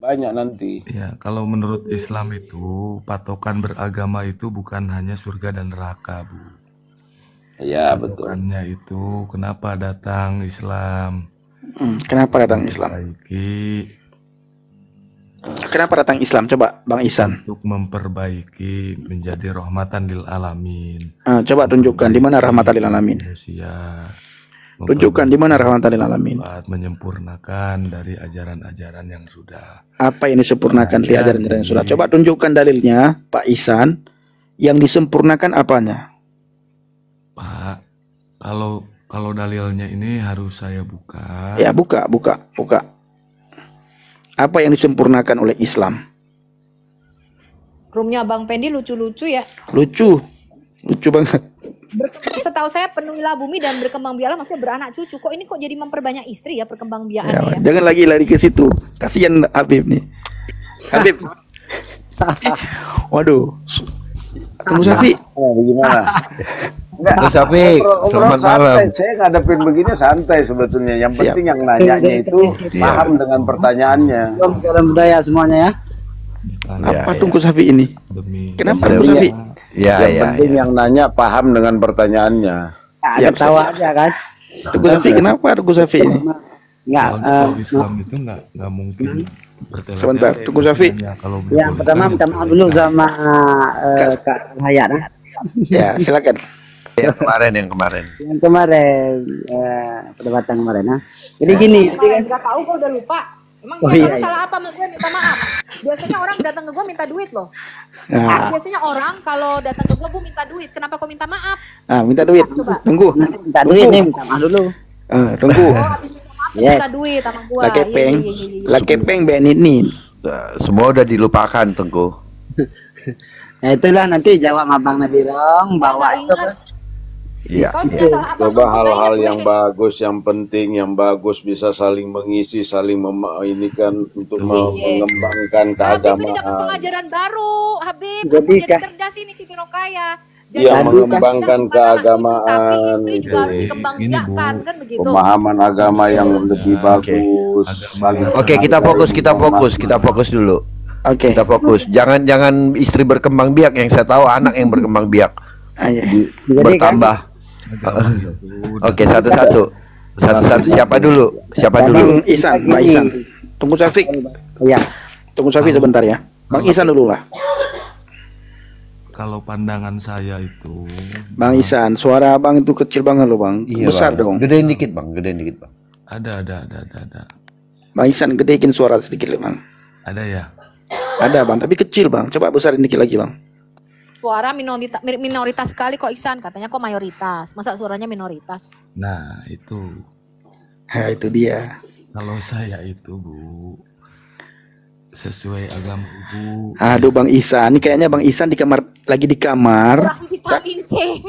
banyak nanti. Ya, kalau menurut Islam itu patokan beragama itu bukan hanya surga dan neraka, Bu. Ya betul. Patokannya itu kenapa datang Islam? Kenapa datang Islam? Memperbaiki, Kenapa datang Islam? Coba Bang Ihsan. untuk memperbaiki menjadi rahmatan lil alamin. Coba tunjukkan di mana rahmatan lil alamin. Manusia. Tunjukkan di mana rahmatan lil alamin. Menyempurnakan dari ajaran-ajaran yang sudah. Apa yang disempurnakan dari ajaran-ajaran yang sudah? Coba tunjukkan dalilnya, Pak Ihsan. Yang disempurnakan apanya? Pak, kalau dalilnya ini harus saya buka. Ya, buka. Apa yang disempurnakan oleh Islam? Roomnya Bang Pendi lucu-lucu ya. Lucu banget. Setahu saya penuhilah bumi dan berkembang biaklah, maksudnya beranak cucu. Kok ini kok jadi memperbanyak istri ya perkembang biakannya ya? Jangan lagi lari ke situ. Kasihan Habib nih. Habib. Waduh. Tunggu Safi. Bagaimana? Enggak, Syafiq, selamat malam. Saya ngadepin begini santai sebetulnya. Yang penting yang nanyanya itu paham dengan pertanyaannya. Dalam budaya semuanya ya. Apa Tunggu Safi ini? Kenapa Tunggu Safi? Yang penting yang nanya paham dengan pertanyaannya. Ada tawa aja kan. Tunggu Safi, kenapa Tunggu Safi ini? Enggak. Islam itu nggak mungkin bertele-tele. Sebentar, Tunggu Safi. Yang pertama minta maaf dulu sama Kak Hayat. Ya, silakan. Yang kemarin. Yang kemarin perdebatan kemarin. Jadi gini. Nggak tahu kok udah lupa. Emang kamu salah apa sama gue minta maaf? Biasanya orang datang ke gue minta duit loh. Biasanya orang kalau datang ke gue minta duit. Kenapa kok minta maaf? Minta duit. Coba. Tunggu. Minta duit nih, minta maaf dulu. Tunggu. Habis minta maaf minta duit sama gue. Lakepeng beninin. Semua udah dilupakan, Tengku. Nah itulah nanti jawab Abang Nabirong bawa itu. Iya. Coba hal-hal yang bagus, yang penting, yang bagus bisa saling mengisi, saling ini kan untuk mengembangkan keagamaan. Habib dapat pengajaran baru, Habib. Jadi Jadi cerdas ini si Pirokaya. Yang mengembangkan keagamaan itu. Dikembangbiakkan kan begitu. Pemahaman agama yang lebih bagus. Oke, kita fokus dulu. Oke. Kita fokus. Jangan istri berkembang biak, yang saya tahu anak yang berkembang biak. Bertambah. Oke, satu-satu. Siapa dulu? Bang Ihsan. Tunggu Syafiq. Iya. Tunggu Syafiq sebentar ya. Bang Ihsan dulu lah. Kalau pandangan saya itu, Bang Ihsan, suara Abang itu kecil banget loh Bang. Iya, Besar Bang. dong. Gedein dikit Bang. ada. Bang Ihsan gedein suara sedikit Bang. Ada ya? Ada Bang, tapi kecil Bang. Coba besarin dikit lagi Bang. Suara minoritas sekali kok Ihsan, katanya kok mayoritas. Masa suaranya minoritas? Nah, itu. Nah, itu dia. Kalau saya itu, Bu, sesuai agama Bu. Aduh Bang Ihsan, ini kayaknya Bang Ihsan lagi di kamar. Kurang vitamin C.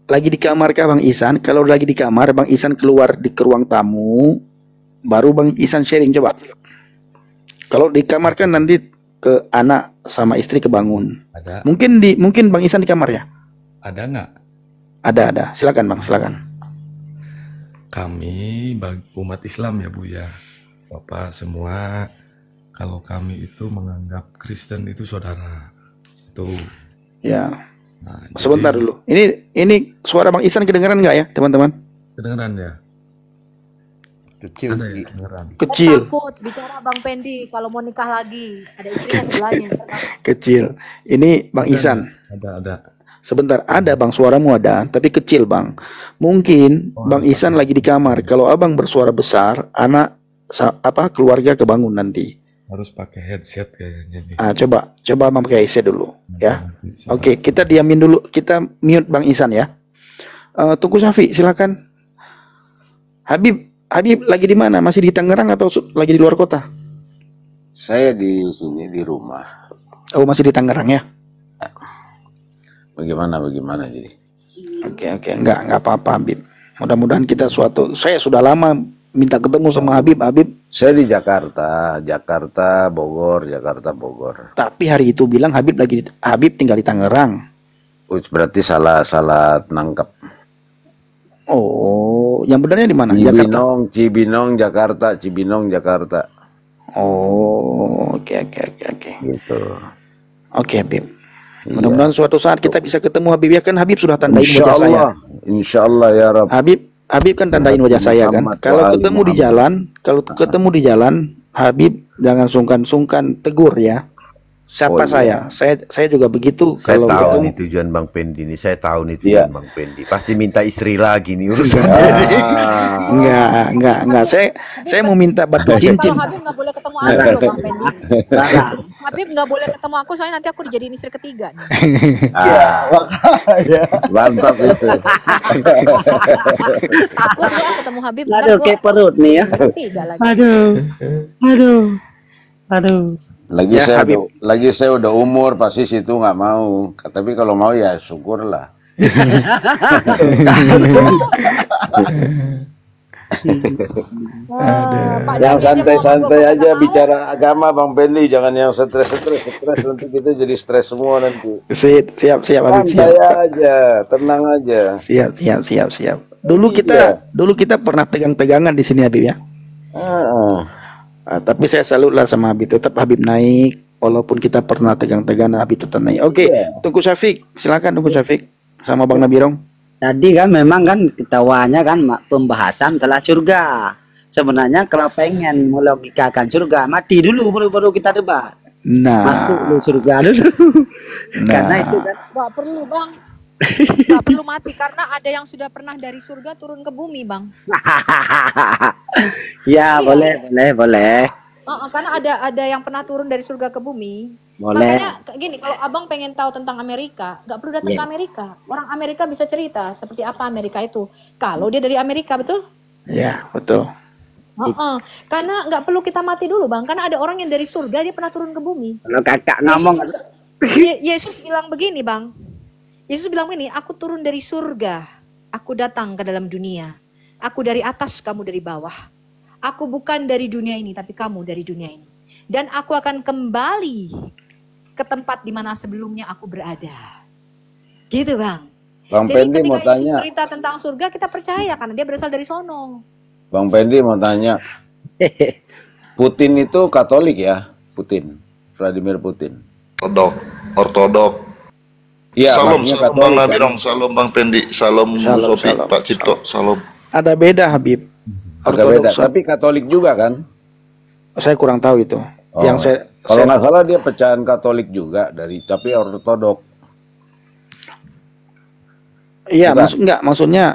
Lagi di kamar kah Bang Ihsan? Kalau lagi di kamar, Bang Ihsan keluar ke ruang tamu, baru Bang Ihsan sharing coba. Kalau di kamar kan nanti ke anak sama istri kebangun. Ada. Mungkin Bang Ihsan di kamar ya? Ada nggak? Ada. Silakan Bang, silakan. Kami umat Islam ya Bu ya, Bapak semua, kalau kami itu menganggap Kristen itu saudara. Itu. Ya. Nah, sebentar dulu. Ini suara Bang Ihsan kedengaran nggak ya teman-teman? Kedengaran ya? Kecil. Ada ya, kedengaran. Kecil. Takut bicara Bang Pendi kalau mau nikah lagi, ada istrinya sebelahnya. Kecil. Ini Bang Ihsan. Ada. Sebentar, ada Bang, suaramu ada, tapi kecil Bang. Mungkin Bang Ihsan lagi di kamar. Kalau Abang bersuara besar, anak keluarga kebangun nanti. Harus pakai headset kayaknya nih. Coba Abang pakai headset dulu ya. Oke, kita diamin dulu, kita mute Bang Ihsan ya. Tunggu Syafiq, silakan. Habib lagi di mana? Masih di Tangerang atau lagi di luar kota? Saya di sini di rumah. Oh, masih di Tangerang ya? Bagaimana jadi? Oke, enggak apa-apa Habib. Mudah-mudahan saya sudah lama minta ketemu sama Habib. Saya di Jakarta, Bogor. Tapi hari itu bilang Habib tinggal di Tangerang. Berarti salah nangkap. Oh, yang benarnya di mana? Cibinong, Jakarta. Oh, Oke. Gitu. Oke, Habib. Iya. Mudah-mudahan suatu saat kita bisa ketemu Habib ya kan. Habib sudah tandain Insya wajah saya. Allah, insya Allah ya Rab. Habib kan tandain wajah saya kan. Muhammad Kalau wa ali ketemu di Muhammad. jalan, Habib jangan sungkan-sungkan tegur ya. Siapa Oh, iya. saya juga begitu. Saya Kalau tahu ketemu nih tujuan Bang Pendi nih. Saya tahu nih Iya. tujuan Bang Pendi. Pasti minta istri lagi nih urusan. Ah, enggak. Saya mau minta batu Kalau cincin. Habib nggak boleh ketemu aku loh Bang Pendi. Habib nggak boleh ketemu aku soalnya nanti aku dijadiin istri ketiga nih. mantap itu. Takut gua ketemu Habib ntar Aduh, gua kayak perut nih ya. istri ketiga lagi. Aduh. Lagi Ya, Habib. saya udah umur pasti situ nggak mau. Tapi kalau mau ya syukurlah. Pak Yang Jami aja mau santai-santai ngobrol, aja nggak mau. bicara agama Bang Pendi, jangan yang stres nanti kita jadi stres semua nanti. Siap Habib, Santai siap. aja, tenang aja. Siap. Dulu kita pernah tegang-tegangan di sini Habib ya. Heeh. Tapi saya salutlah sama Habib, tetap Habib naik walaupun kita pernah tegang-tegangan, Habib tetap naik. Oke, Tunggu Syafiq, silakan Tunggu Syafiq sama Bang Nabirong. Tadi kan memang kan ketawanya kan pembahasan telah surga. Sebenarnya kalau pengen melogikakan surga, mati dulu baru kita debat. Masuk Nah, lu surga dulu. Karena itu kan Nggak perlu Bang. Nggak perlu mati karena ada yang sudah pernah dari surga turun ke bumi Bang. ya Iya. boleh. Karena ada yang pernah turun dari surga ke bumi. Boleh. Makanya kayak gini, kalau abang pengen tahu tentang Amerika, nggak perlu datang Yes. ke Amerika. Orang Amerika bisa cerita seperti apa Amerika itu. Kalau dia dari Amerika, betul? ya betul. Karena nggak perlu kita mati dulu bang. Karena ada orang yang dari surga dia pernah turun ke bumi. Kalau kakak ngomong Yesus bilang begini bang. Yesus bilang begini, aku turun dari surga, aku datang ke dalam dunia. Aku dari atas, kamu dari bawah. Aku bukan dari dunia ini, tapi kamu dari dunia ini. Dan aku akan kembali ke tempat di mana sebelumnya aku berada. Gitu bang. Bang Jadi Pendi mau ketika Yesus tanya, cerita tentang surga, kita percaya karena dia berasal dari sono. Bang Pendi mau tanya, Putin itu Katolik ya? Vladimir Putin. Ortodok. Iya, Salam maksudnya Bang Katolik, kan? Nabirong, salam Bang Pendi, salam Salam, Sofi, salam, Pak Cipto, salam. Ada beda Habib. Agak beda, Ortodoks, tapi Katolik juga kan? saya kurang tahu itu. Oh, Yang kalau nggak salah dia pecahan Katolik juga tapi ortodok. Iya, Bukan. maksudnya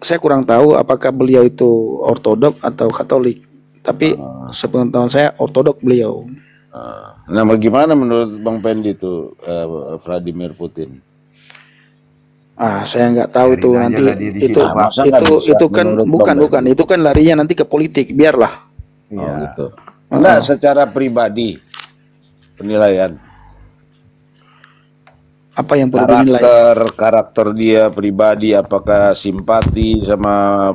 saya kurang tahu apakah beliau itu ortodok atau Katolik. Tapi sepengetahuan saya ortodok beliau. Nah, bagaimana menurut Bang Pendi itu Vladimir Putin? Saya nggak tahu itu Cari nanti aja lah dia di itu situ, Pak. Masa nggak bisa itu kan menurut Bang bukan Pendi? itu kan larinya nanti ke politik, biarlah. Oh, gitu. Enggak, secara pribadi penilaian Apa yang perlu dinilai? karakter dia pribadi, apakah simpati sama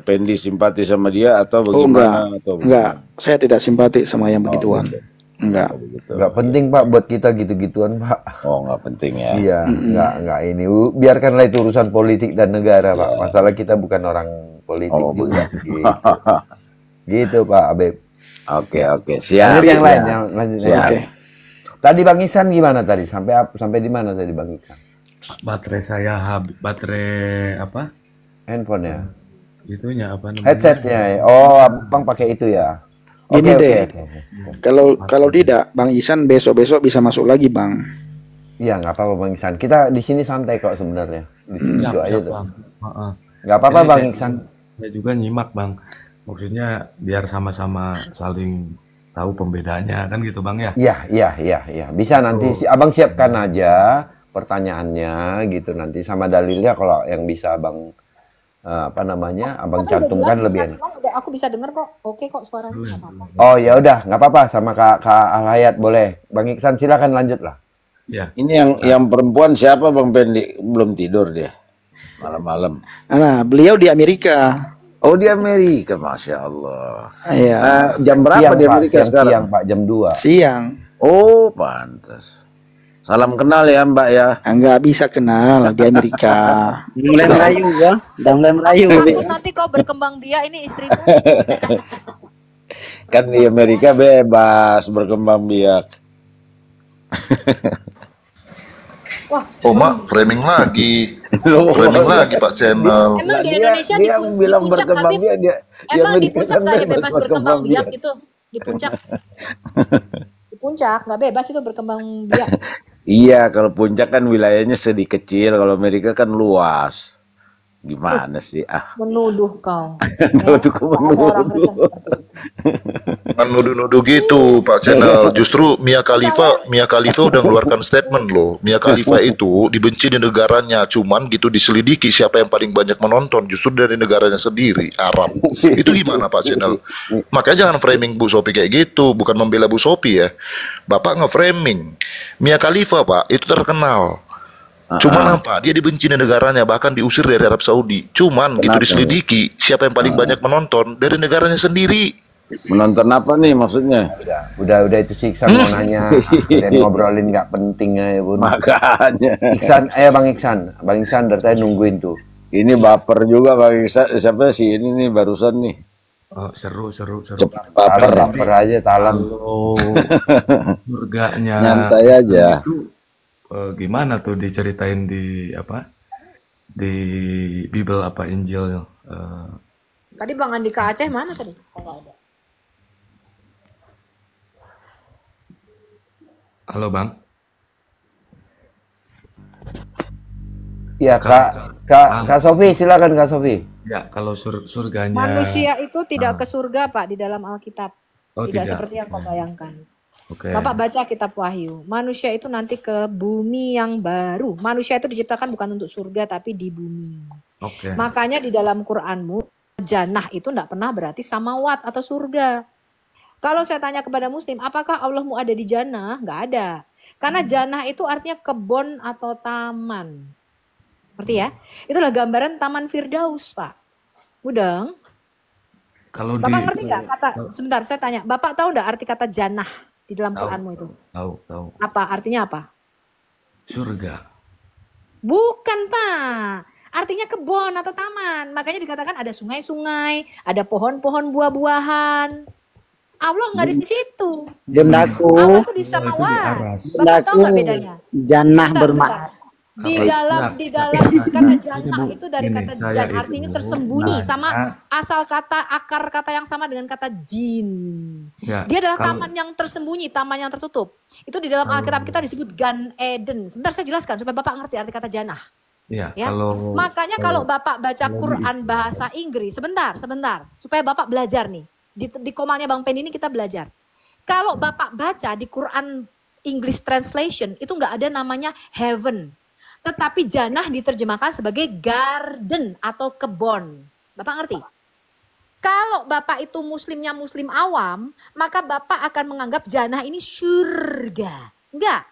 Pendi, simpati sama dia atau bagaimana? Enggak, saya tidak simpati sama yang begituan. gitu. Enggak. Begitu. Nggak penting Pak buat kita gitu-gituan Pak. Oh, nggak penting ya. Iya, nggak ini. Biarkanlah itu urusan politik dan negara Pak. Masalah kita bukan orang politik Oh, juga. Gitu. Gitu Pak Abeb. Oke, siap. Lanjut yang siap. lain, yang lanjut. Siap. Oke. Tadi Bang Ihsan gimana tadi? Sampai di mana tadi Bang Ihsan? Baterai saya habis. Baterai apa? Handphone ya? Itunya apa namanya? Headsetnya. Oh, Bang pakai itu ya. Gini Oke, deh. oke. Kalau tidak, Bang Ihsan besok bisa masuk lagi, Bang. Iya, nggak apa-apa Bang Ihsan. Kita di sini santai kok sebenarnya. Di sini Siap, itu aja siap, tuh. Bang. Heeh. Nggak apa-apa Jadi Bang saya- Ihsan. Saya juga nyimak bang. Maksudnya biar sama-sama saling tahu pembedanya kan gitu bang ya. Iya. Bisa nanti Abang siapkan aja pertanyaannya gitu nanti sama dalilnya kalau yang bisa Abang Abang Tapi udah cantumkan jelas, lebih kan? enak. Emang udah aku bisa denger kok. Oke kok suaranya nggak apa-apa. Oh ya udah, nggak apa-apa sama Kak Alhayat boleh. Bang Iksan silakan lanjut lah. Ya. Ini yang perempuan siapa Bang Pendi? Belum tidur dia. Malam-malam. Nah, beliau di Amerika. Oh, di Amerika, Masya Allah. Iya, Jam berapa di Pak, Amerika sekarang? siang Pak, jam 2. siang. Oh, pantas. Salam kenal ya Mbak ya. Nggak bisa kenal di Amerika. mulai merayu ya. Udah mulai merayu. Takut nanti kau berkembang biak ini istrimu. Kan di Amerika bebas berkembang biak. Wah, Oh mak, framing lagi. Loh, Framing lagi Pak Channel. emang di dia Indonesia dia di bilang puncak berkembang Habib, biak dia emang di Amerika puncak kan nggak ya bebas berkembang biak biak. itu? Di puncak, di puncak nggak bebas itu berkembang biak. Iya, kalau puncak kan wilayahnya sedikit kecil, kalau Amerika kan luas. Gimana sih? Menuduh kau. Tuh kok Ada orang Kristen menuduh. seperti itu. Kan nuduh-nuduh gitu Pak Channel. Justru Mia Khalifa udah ngeluarkan statement loh. Mia Khalifa itu dibenci di negaranya, cuman gitu diselidiki siapa yang paling banyak menonton justru dari negaranya sendiri, Arab. Itu gimana Pak Channel? Makanya jangan framing Bu Sophie kayak gitu, bukan membela Bu Sophie ya. Bapak nge-framing. Mia Khalifa Pak itu terkenal. Cuman apa? Dia dibenci di negaranya, bahkan diusir dari Arab Saudi. Cuman gitu Kenapa? diselidiki siapa yang paling banyak menonton dari negaranya sendiri. Menonton apa nih maksudnya? Udah itu sih Iksan mau nanya dan ngobrolin nggak penting ya Bun. Makanya. Iksan, Bang Iksan dari tadi nungguin tuh. Ini baper juga Bang Iksan. Siapa sih ini nih barusan nih? Oh, seru. Cepat baper. Baper aja talam. Kalau surganya Nyantai Kristen aja. itu gimana tuh diceritain di apa? Di Bible apa Injil? Tadi Bang Andika Aceh mana tadi? Oh, nggak ada. Halo Bang. Ya Kak Sofi, silakan Kak Sofi. Ya, kalau surganya Manusia itu tidak ke surga Pak di dalam Alkitab. Oh, Tidak tidak. seperti yang kau bayangkan. Oke. Bapak baca kitab Wahyu. Manusia itu nanti ke bumi yang baru. Manusia itu diciptakan bukan untuk surga tapi di bumi. Oke. Makanya di dalam Quranmu, jannah itu tidak pernah berarti samawat atau surga. Kalau saya tanya kepada muslim, apakah Allahmu ada di jannah? Nggak ada. Karena jannah itu artinya kebun atau taman. Ngerti ya? Itulah gambaran Taman Firdaus, Pak. Mudeng. Kalau di Bapak ngerti nggak kata, sebentar saya tanya, Bapak tahu nggak arti kata jannah di dalam Quranmu itu? tahu Apa artinya apa? surga. Bukan Pak, artinya kebun atau taman. Makanya dikatakan ada sungai-sungai, ada pohon-pohon buah-buahan. Allah nggak di situ. Bundaku, Allah tuh di Itu di samawat. aras. Bapak tahu nggak bedanya? jannah Sebentar, bermakna sebentar. Di Apa? dalam kata Ini, jannah Bu. itu dari Ini, kata saya jan itu artinya tersembunyi nanya. sama asal kata akar kata yang sama dengan kata jin. Ya, Dia adalah kalau- taman yang tersembunyi, taman yang tertutup. Itu di dalam Alkitab kita disebut Gan Eden. Sebentar saya jelaskan supaya Bapak ngerti arti kata jannah. Ya, Ya. kalau Makanya kalau Bapak baca kalau di Quran Islam- bahasa Inggris, sebentar, supaya Bapak belajar nih. Di komalnya Bang Pen ini kita belajar. Kalau Bapak baca di Quran English translation itu nggak ada namanya heaven. Tetapi jannah diterjemahkan sebagai garden atau kebon. Bapak ngerti? Kalau Bapak itu muslimnya muslim awam, maka Bapak akan menganggap jannah ini surga. Enggak.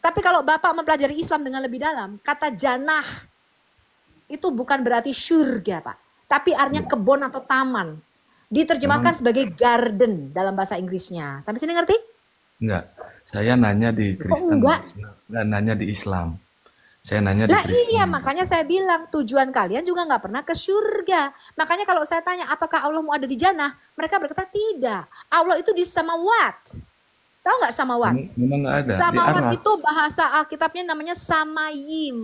Tapi kalau Bapak mempelajari Islam dengan lebih dalam, kata jannah itu bukan berarti surga, Pak. Tapi artinya kebun atau taman. Diterjemahkan sebagai garden dalam bahasa Inggrisnya. Sampai sini ngerti? enggak, saya nanya di Kristen, enggak? nanya di Islam. Saya nanya di Lah Kristen. iya, makanya saya bilang tujuan kalian juga nggak pernah ke surga. Makanya kalau saya tanya apakah Allah mau ada di jannah, mereka berkata tidak. Allah itu di samawat. Tahu nggak samawat? Memang nggak ada di Samawat aras. itu bahasa Alkitabnya namanya samayim.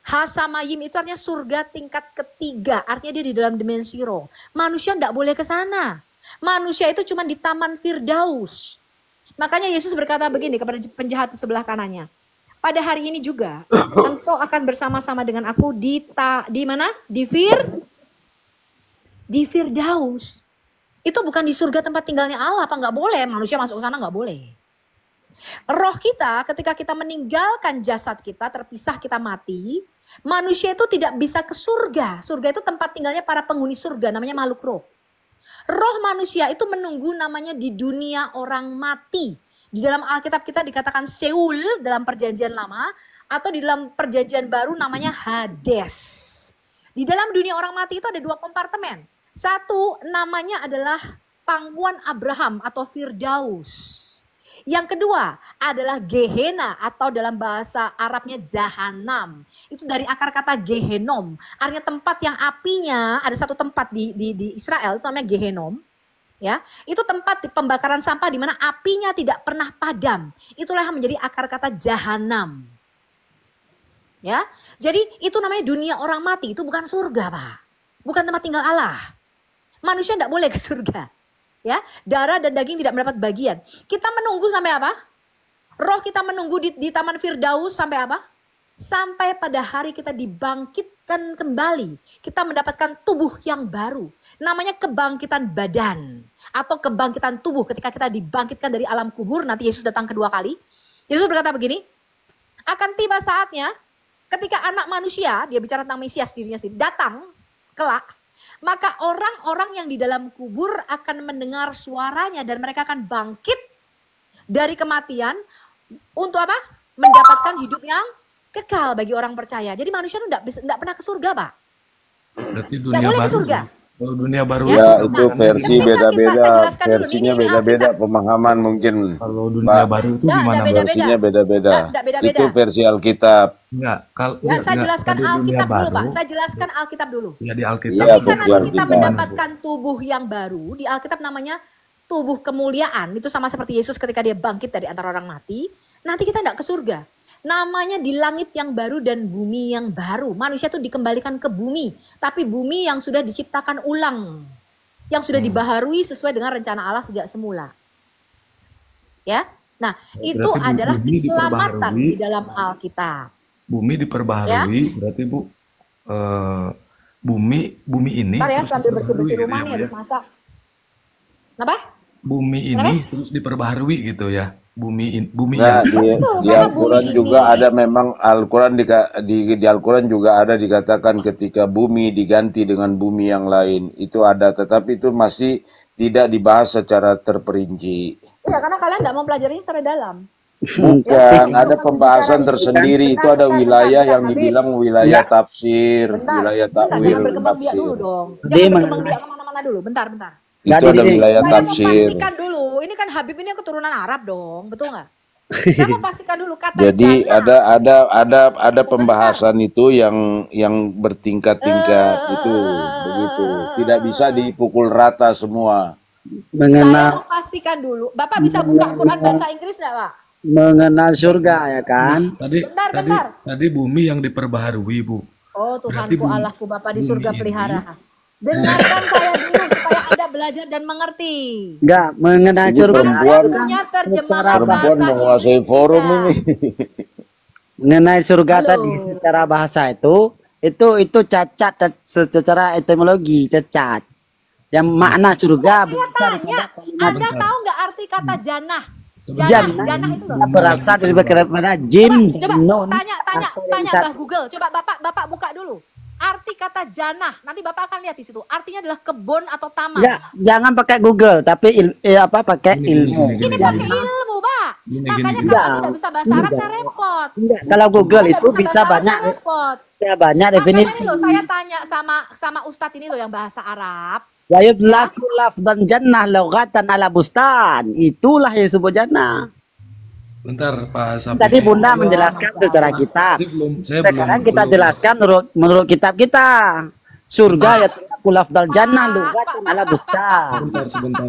Samayim itu artinya surga tingkat ketiga. Artinya dia di dalam dimensi roh. Manusia tidak boleh ke sana. Manusia itu cuma di Taman Firdaus. Makanya Yesus berkata begini kepada penjahat di sebelah kanannya. Pada hari ini juga engkau akan bersama-sama dengan aku di mana? Di Firdaus. Itu bukan di surga tempat tinggalnya Allah, apa nggak boleh? Manusia masuk ke sana nggak boleh. Roh kita ketika kita meninggalkan jasad kita, terpisah kita mati, manusia itu tidak bisa ke surga. Surga itu tempat tinggalnya para penghuni surga, namanya makhluk roh. Roh manusia itu menunggu namanya di dunia orang mati. Di dalam Alkitab kita dikatakan Seul dalam perjanjian lama, atau di dalam perjanjian baru namanya Hades. Di dalam dunia orang mati itu ada dua kompartemen. Satu namanya adalah pangkuan Abraham atau Firdaus. Yang kedua adalah Gehenna atau dalam bahasa Arabnya Jahanam. Itu dari akar kata Gehenom. Artinya tempat yang apinya, ada satu tempat di Israel itu namanya Gehenom. Ya, itu tempat di pembakaran sampah di mana apinya tidak pernah padam. Itulah yang menjadi akar kata jahanam. Ya, jadi itu namanya dunia orang mati, itu bukan surga, Pak. Bukan tempat tinggal Allah. Manusia tidak boleh ke surga. Ya, darah dan daging tidak mendapat bagian. Kita menunggu sampai apa? Roh kita menunggu di Taman Firdaus sampai apa? Sampai pada hari kita dibangkitkan kembali. Kita mendapatkan tubuh yang baru. Namanya kebangkitan badan. Atau kebangkitan tubuh ketika kita dibangkitkan dari alam kubur. Nanti Yesus datang kedua kali. Yesus berkata begini. Akan tiba saatnya ketika anak manusia, dia bicara tentang Mesias dirinya sendiri, datang kelak. Maka orang-orang yang di dalam kubur akan mendengar suaranya dan mereka akan bangkit dari kematian untuk apa? Mendapatkan hidup yang kekal bagi orang percaya. Jadi manusia itu tidak pernah ke surga, Pak. Berarti Tidak dunia boleh ke baru. surga. Kalau dunia baru Ya, itu versi Ketika beda-beda, saya jelaskan dulu, versinya ini beda-beda, pemahaman mungkin. kalau dunia Pak, baru itu Nggak, gimana, nggak Bang? beda-beda. versinya beda-beda. Nggak beda-beda. Itu versi Alkitab. Enggak, kalau Ya, saya jelaskan kalau dunia Alkitab dulu, Pak. baru, Saya jelaskan Alkitab dulu. ya di Alkitab. Iya, Ketika versi nanti kita Alkitab. mendapatkan tubuh yang baru, di Alkitab namanya tubuh kemuliaan. Itu sama seperti Yesus ketika dia bangkit dari antara orang mati. Nanti kita tidak ke surga. Namanya di langit yang baru dan bumi yang baru. Manusia itu dikembalikan ke bumi. Tapi bumi yang sudah diciptakan ulang. Yang sudah dibaharui sesuai dengan rencana Allah sejak semula. Ya, nah itu Berarti adalah bumi keselamatan diperbaharui. di dalam Alkitab. Bumi diperbaharui, berarti Bu, bumi ini Ntar ya terus sambil diperbaharui bersih-bersih gitu rumah ya, nih Bu, ya. habis masak. Kenapa? Bumi ini terus diperbaharui gitu ya. Bumi Nah, yang di karena Al-Quran bumi juga ini- ada memang Al-Quran di Al-Quran juga ada dikatakan ketika bumi diganti dengan bumi yang lain. Itu ada, tetapi itu masih tidak dibahas secara terperinci. Ya karena kalian tidak mau pelajarinya secara dalam. Bukan, Ya, ada pembahasan bicara tersendiri. bentar, Itu ada bentar, wilayah bentar, yang Habib. dibilang wilayah Enggak. tafsir, Bentar, wilayah bentar, takwil, jangan berkembang biak tafsir. dulu dong. Dia Jangan berkembang mengenai- biak kemana-mana dulu. Bentar. Nggak, Itu ada Didi. wilayah Saya mau tafsir. pastikan dulu. Ini kan Habib ini keturunan Arab dong, betul nggak? Saya mau pastikan dulu kata Jadi jannah. ada pembahasan itu yang bertingkat-tingkat itu begitu. Tidak bisa dipukul rata semua. Saya mengenal mau pastikan dulu. Bapak bisa buka Quran bahasa Inggris nggak, Pak? mengenal surga ya kan. Bentar. tadi bumi yang diperbaharui, Bu. Oh Berarti Tuhanku bumi- Allahku Bapa di bumi surga ini- pelihara. Dengarkan saya dulu supaya Anda belajar dan mengerti. Enggak, mengenal Ini surga perempuan- Punya terjemahan Perempuan bahasa menguasai Inggris forum tidak. ini. mengenai surga Halo. tadi secara bahasa itu cacat secara etimologi cacat. Yang makna surga Saya bukan tanya, kalimat Anda tahu nggak arti kata janah? Janah. Janah itu loh. berasal dari kata jim. Coba nun, tanya asal dari Mbah sas- Google. Coba Bapak buka dulu. Arti kata janah. Nanti Bapak akan lihat di situ. Artinya adalah kebun atau taman. Enggak, jangan pakai Google, tapi pakai Gini, ilmu. gini, Ini gini. pakai ilmu, Pak. Gini, Makanya gini. kalau Enggak. tidak bisa bahasa Arab saya repot. Enggak, kalau Google Kalau itu nggak bisa bahasa Arab, banyak saya repot. banyak Makanya definisi. nih loh, saya tanya sama Ustadz ini loh yang bahasa Arab. Wa yudlaku lafdan jannah lughatan ala bustan. Itulah yang disebut jannah. Bentar, Pak Sapi. Tadi Bunda menjelaskan secara kitab. Saya Sekarang kita jelaskan menurut kitab kita. Surga ya tulaku lafdal jannah lughatan ala bustan.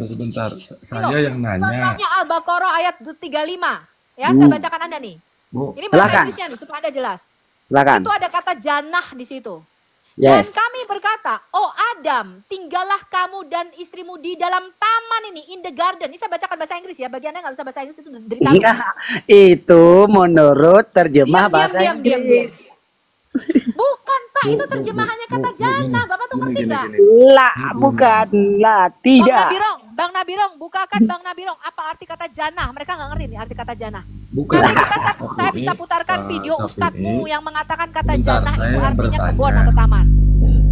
Sebentar. Saya yang nanya, Contohnya Al-Baqarah ayat 35. Ya, saya bacakan Anda nih. Bu. Ini bahasa Silakan. Inggrisnya nih supaya Anda jelas. Silakan. Itu ada kata janah di situ. Dan Yes. kami berkata, oh Adam, tinggallah kamu dan istrimu di dalam taman ini, in the garden. Ini saya bacakan bahasa Inggris ya, bagi Anda yang nggak bisa bahasa Inggris itu derita. Enggak, itu menurut terjemah Diam, bahasa diam, diam, Inggris. Bukan Pak, itu terjemahannya kata janah. Bapak tuh ngerti nggak? Lah, bukan lah, tidak. Bang Nabirong, bukakan Bang Nabirong. Apa arti kata janah? Mereka nggak ngerti nih arti kata janah. Bukan. Nanti saya Tapi bisa ini, putarkan Pak video Safi ustadzmu ini, yang mengatakan kata bentar, janah saya itu artinya bertanya. kebun atau taman.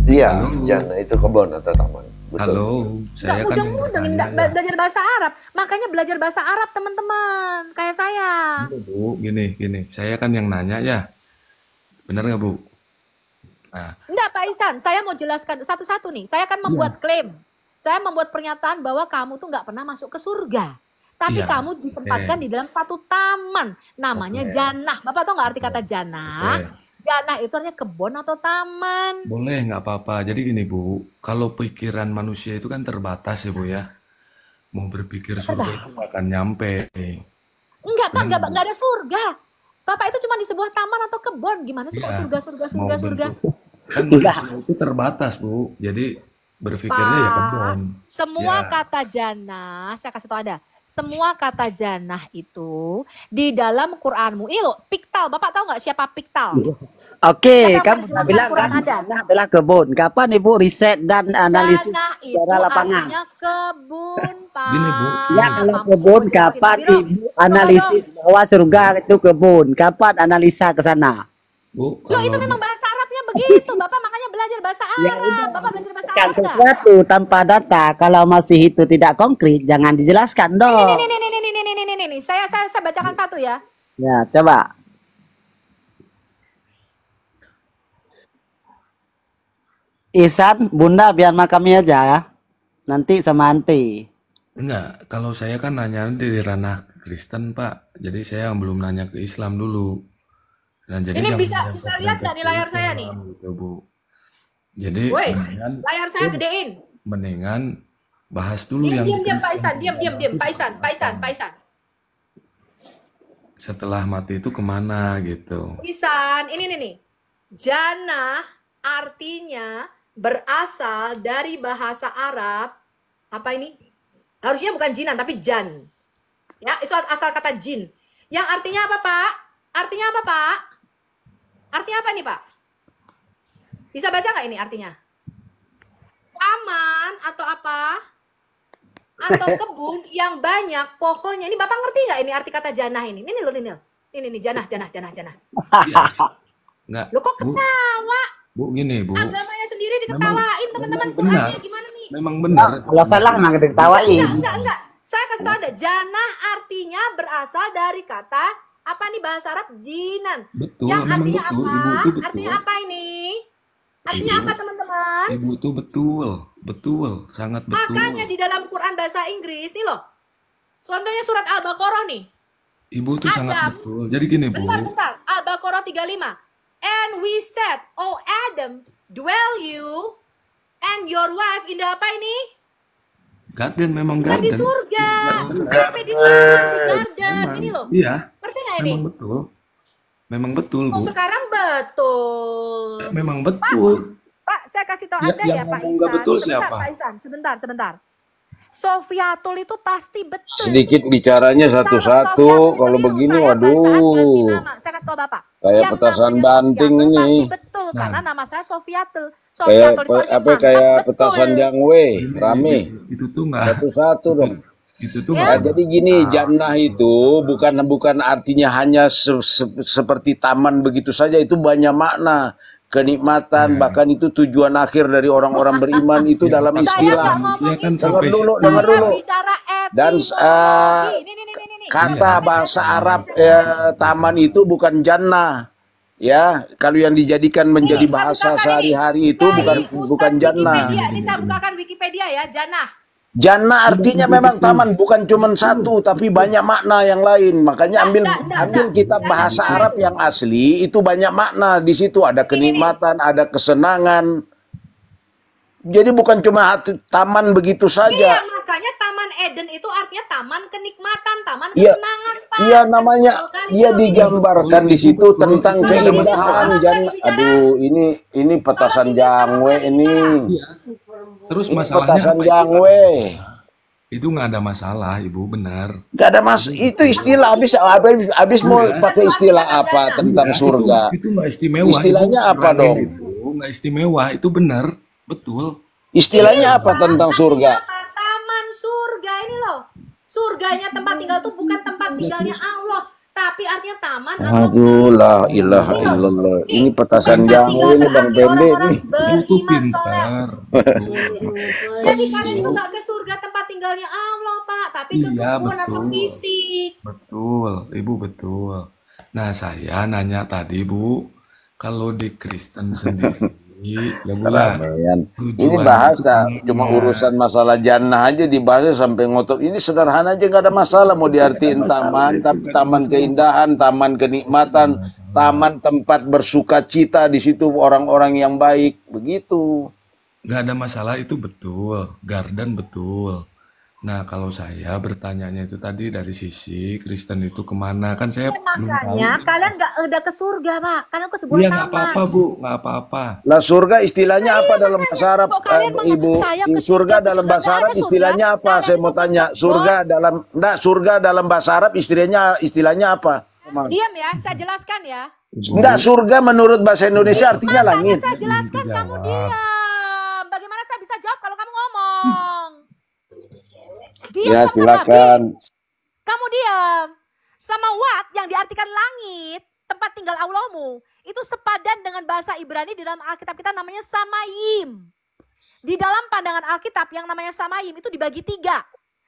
Iya, Halo. jannah itu kebun atau taman. Betul. Halo, Nggak saya kan yang mudeng-mudeng bertanya ya. belajar bahasa Arab. Makanya belajar bahasa Arab teman-teman. Kayak saya. Gini, Bu, gini. Saya kan yang nanya ya. Benar nggak, Bu? Nah, Enggak Pak Ihsan, saya mau jelaskan satu-satu nih. Saya akan membuat klaim. Saya membuat pernyataan bahwa kamu tuh nggak pernah masuk ke surga. Tapi Iya, kamu ditempatkan di dalam satu taman. Namanya Oke. janah. Bapak tahu nggak arti kata janah? oke. Janah itu artinya kebun atau taman. Boleh, nggak apa-apa. Jadi gini, Bu, kalau pikiran manusia itu kan terbatas ya, Bu ya. mau berpikir Apa, surga Bang? itu nggak akan nyampe. Enggak, Pak, Benar. enggak ada surga. Bapak itu cuma di sebuah taman atau kebun. Gimana sih kok Iya, surga, surga, mau surga, surga? bentuk kan Enggak. manusia itu terbatas, Bu. Jadi berpikirnya ya Pak, kebon. semua Ya, kata jannah, saya kasih tahu ada. Semua kata jannah itu di dalam Quranmu. Ini loh, Piktal. Bapak tahu nggak siapa Piktal? Oke, Siapa yang kamu pernah bilang Quran kan ada? tanah adalah kebun. Kapan Ibu riset dan analisis Jannah itu secara lapangan? artinya kebun, gini Bu, Ya, gini. kalau Mampus kebun, gue jelasin. kapan Biro, Ibu tunggu dong. analisis bahwa surga itu kebun? Kapan analisa ke sana? Bu, Loh, itu kalau memang bahasa Arabnya begitu. Bapak makanya belajar bahasa Ya Arab. udah, Bapak belajar bahasa kan Arab nggak? sesuatu tanpa data. Kalau masih itu tidak konkret, jangan dijelaskan Nih, dong. nih. Saya bacakan satu ya. Ya, coba. Ihsan, Bunda biar makami aja ya. Nanti sama Anti. enggak, kalau saya kan nanya di ranah Kristen, Pak. Jadi saya belum nanya ke Islam dulu. Dan jadi Ini jangan bisa lihat nggak di layar saya nih? gitu, Bu. Jadi Woi, mendingan layar saya gedein. mendingan bahas dulu Diam, yang diam, di Pak Kristen. Isan. Diam. Pak Isan. Setelah mati itu kemana gitu. Isan, ini nih. Jannah artinya berasal dari bahasa Arab. Apa ini? Harusnya bukan jinan, tapi jan. Ya, itu asal kata jin. Yang artinya apa, Pak? Artinya apa, Pak? Artinya apa nih, Pak? Bisa baca nggak ini artinya? Taman atau apa? Atau kebun yang banyak pohonnya. Ini Bapak ngerti nggak ini arti kata jannah ini? Ini loh, ini. Ini jannah. Iya. Enggak, Lo kok Bu. ketawa? Bu, gini, Bu. Agamanya sendiri diketawain teman-teman memang benar. Qurannya gimana nih? Memang benar. Kalau salah emang diketawain. Enggak. Saya kasih tau ada. Jannah artinya berasal dari kata apa nih bahasa Arab? Jinan. Betul, Yang memang artinya betul. apa? Ibu itu betul. Artinya apa ini? Artinya Ibu. apa teman-teman? Ibu itu betul, sangat betul. Makanya di dalam Quran bahasa Inggris nih loh. Contohnya surat Al-Baqarah nih. Ibu itu sangat Adam. betul. Jadi gini, Bu. Bentar. Al-Baqarah 35. And we said, oh Adam, dwell you and your wife in the apa ini? Garden, memang Bukan di garden. surga, tapi di taman, di garden. Memang. Ini loh. Iya, Ngerti nggak ini? memang betul. Memang betul, Oh, Bu. sekarang betul. Memang betul. Pak, saya kasih tahu Ya, Anda yang ya, Pak ngomong nggak Isan. betul Sebentar, siapa? Pak Isan. Sebentar. Sofiatul itu pasti betul. Sedikit bicaranya satu-satu. Kalau begini, waduh. Saya kasih tahu Bapak. Kayak Yang petasan namanya banting Sofiatul ini. pasti betul, Nah. karena nama saya Sofiatul. Kayak Sofiatul itu artinya mantap, kayak betul. petasan jangwe, Ini, rame. itu tuh nggak. Satu-satu dong. Itu tuh Ya. Nah, nggak. jadi gini, jannah itu bukan artinya hanya seperti taman begitu saja, itu banyak makna, kenikmatan, bahkan itu tujuan akhir dari orang-orang beriman itu Ya, dalam Pak. Saya istilah. nggak ngomong Manusia kan itu. Dengar sampai dulu, situ. dengar Saya dulu. bicara Dan etimologi. Nih. kata Iya. bahasa Arab taman itu bukan jannah. Ya, kalau yang dijadikan menjadi Ini, saya bahasa bukakan sehari-hari itu Dari bukan Ustadz jannah. Wikipedia. Ini saya bukakan Wikipedia ya, jannah. Jannah artinya memang taman, bukan cuma satu, tapi banyak makna yang lain. Makanya ambil kitab Saya bahasa bicara Arab itu. yang asli, itu banyak makna. Di situ ada kenikmatan, ada kesenangan. Jadi bukan cuma taman begitu Iya, saja. makanya Taman Eden itu artinya taman kenikmatan, taman Iya, kesenangan, Pak. iya namanya, Betul kan, dia Pak? digambarkan di situ tentang Betul. keindahan jannah. Aduh, ini petasan jangwe ini. Terus Ini masalahnya petasan apa? jangwe. Itu nggak ada masalah, Ibu, benar. Gak ada itu istilah habis mau pakai istilah apa tentang Iya, surga? Itu nggak istimewa. Istilahnya Ibu. apa Kurangin dong? Itu nggak istimewa, itu benar, betul. Istilahnya apa tentang surga? Apa? Taman surga ini loh. Surganya tempat tinggal tuh bukan tempat tinggalnya Allah, tapi artinya taman atau Aduh, la ilaha illallah. Ini petasan jangwe ini Bang Pende orang-orang nih. Itu beriman soleh. pintar. Jadi kalian itu nggak ke surga tempat tinggalnya Allah, Pak, tapi ke Iya, kebun atau betul. fisik. Betul, Ibu betul. Nah, saya nanya tadi, Bu, kalau di Kristen sendiri, ya Bu ya, Keramaian. Ini tujuan bahasa cuma utamanya. urusan masalah jannah aja dibahas sampai ngotot. Ini sederhana aja nggak ada masalah mau diartiin taman, tapi taman keindahan, taman kenikmatan, taman tempat bersuka cita di situ orang-orang yang baik begitu. Nggak ada masalah, itu betul. Garden betul. Nah, kalau saya bertanyanya itu tadi dari sisi Kristen itu kemana? Kan saya belum tahu Makanya nih. kalian nggak udah ke surga, Pak. Kalian ke sebuah Iya, nggak taman. apa-apa, Bu. Nggak apa-apa. Lah surga istilahnya apa dalam bahasa Arab, Kok kalian Ibu? saya ke Surga dalam surga? bahasa Nggak Arab ada surga. istilahnya apa? Kalian Saya itu mau ke tanya. kebon. Surga dalam bahasa Arab istilahnya apa? Diam ya, saya jelaskan ya. Ibu, Enggak, surga menurut bahasa Indonesia artinya Makanya langit. saya jelaskan, Ibu kamu jawab. diam. Bagaimana saya bisa jawab kalau kamu ngomong? Diam Ya, kok, silakan. kamu diam. Samawat yang diartikan langit, tempat tinggal Allahmu, itu sepadan dengan bahasa Ibrani di dalam Alkitab kita namanya samayim. Di dalam pandangan Alkitab yang namanya samayim itu dibagi 3.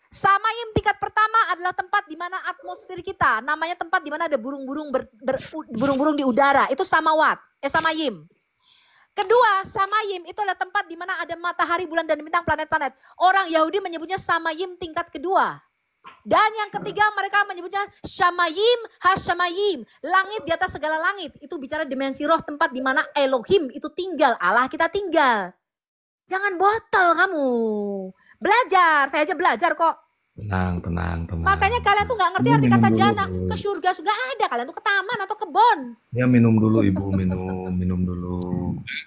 Samayim tingkat pertama adalah tempat di mana atmosfer kita, namanya tempat di mana ada burung-burung burung-burung di udara, itu samayim. Kedua, samayim itu adalah tempat di mana ada matahari, bulan, dan bintang, planet-planet. Orang Yahudi menyebutnya samayim tingkat kedua. Dan yang ketiga mereka menyebutnya syamayim, hasyamayim. Langit di atas segala langit. Itu bicara dimensi roh, tempat di mana Elohim itu tinggal. Allah kita tinggal. Jangan botol kamu. Belajar, saya aja belajar kok. Tenang. Makanya kalian tuh gak ngerti Ibu arti minum kata dulu, jannah. Bu. Ke surga sudah ada. Kalian tuh ke taman atau kebon. Ya, minum dulu, Ibu. Minum dulu.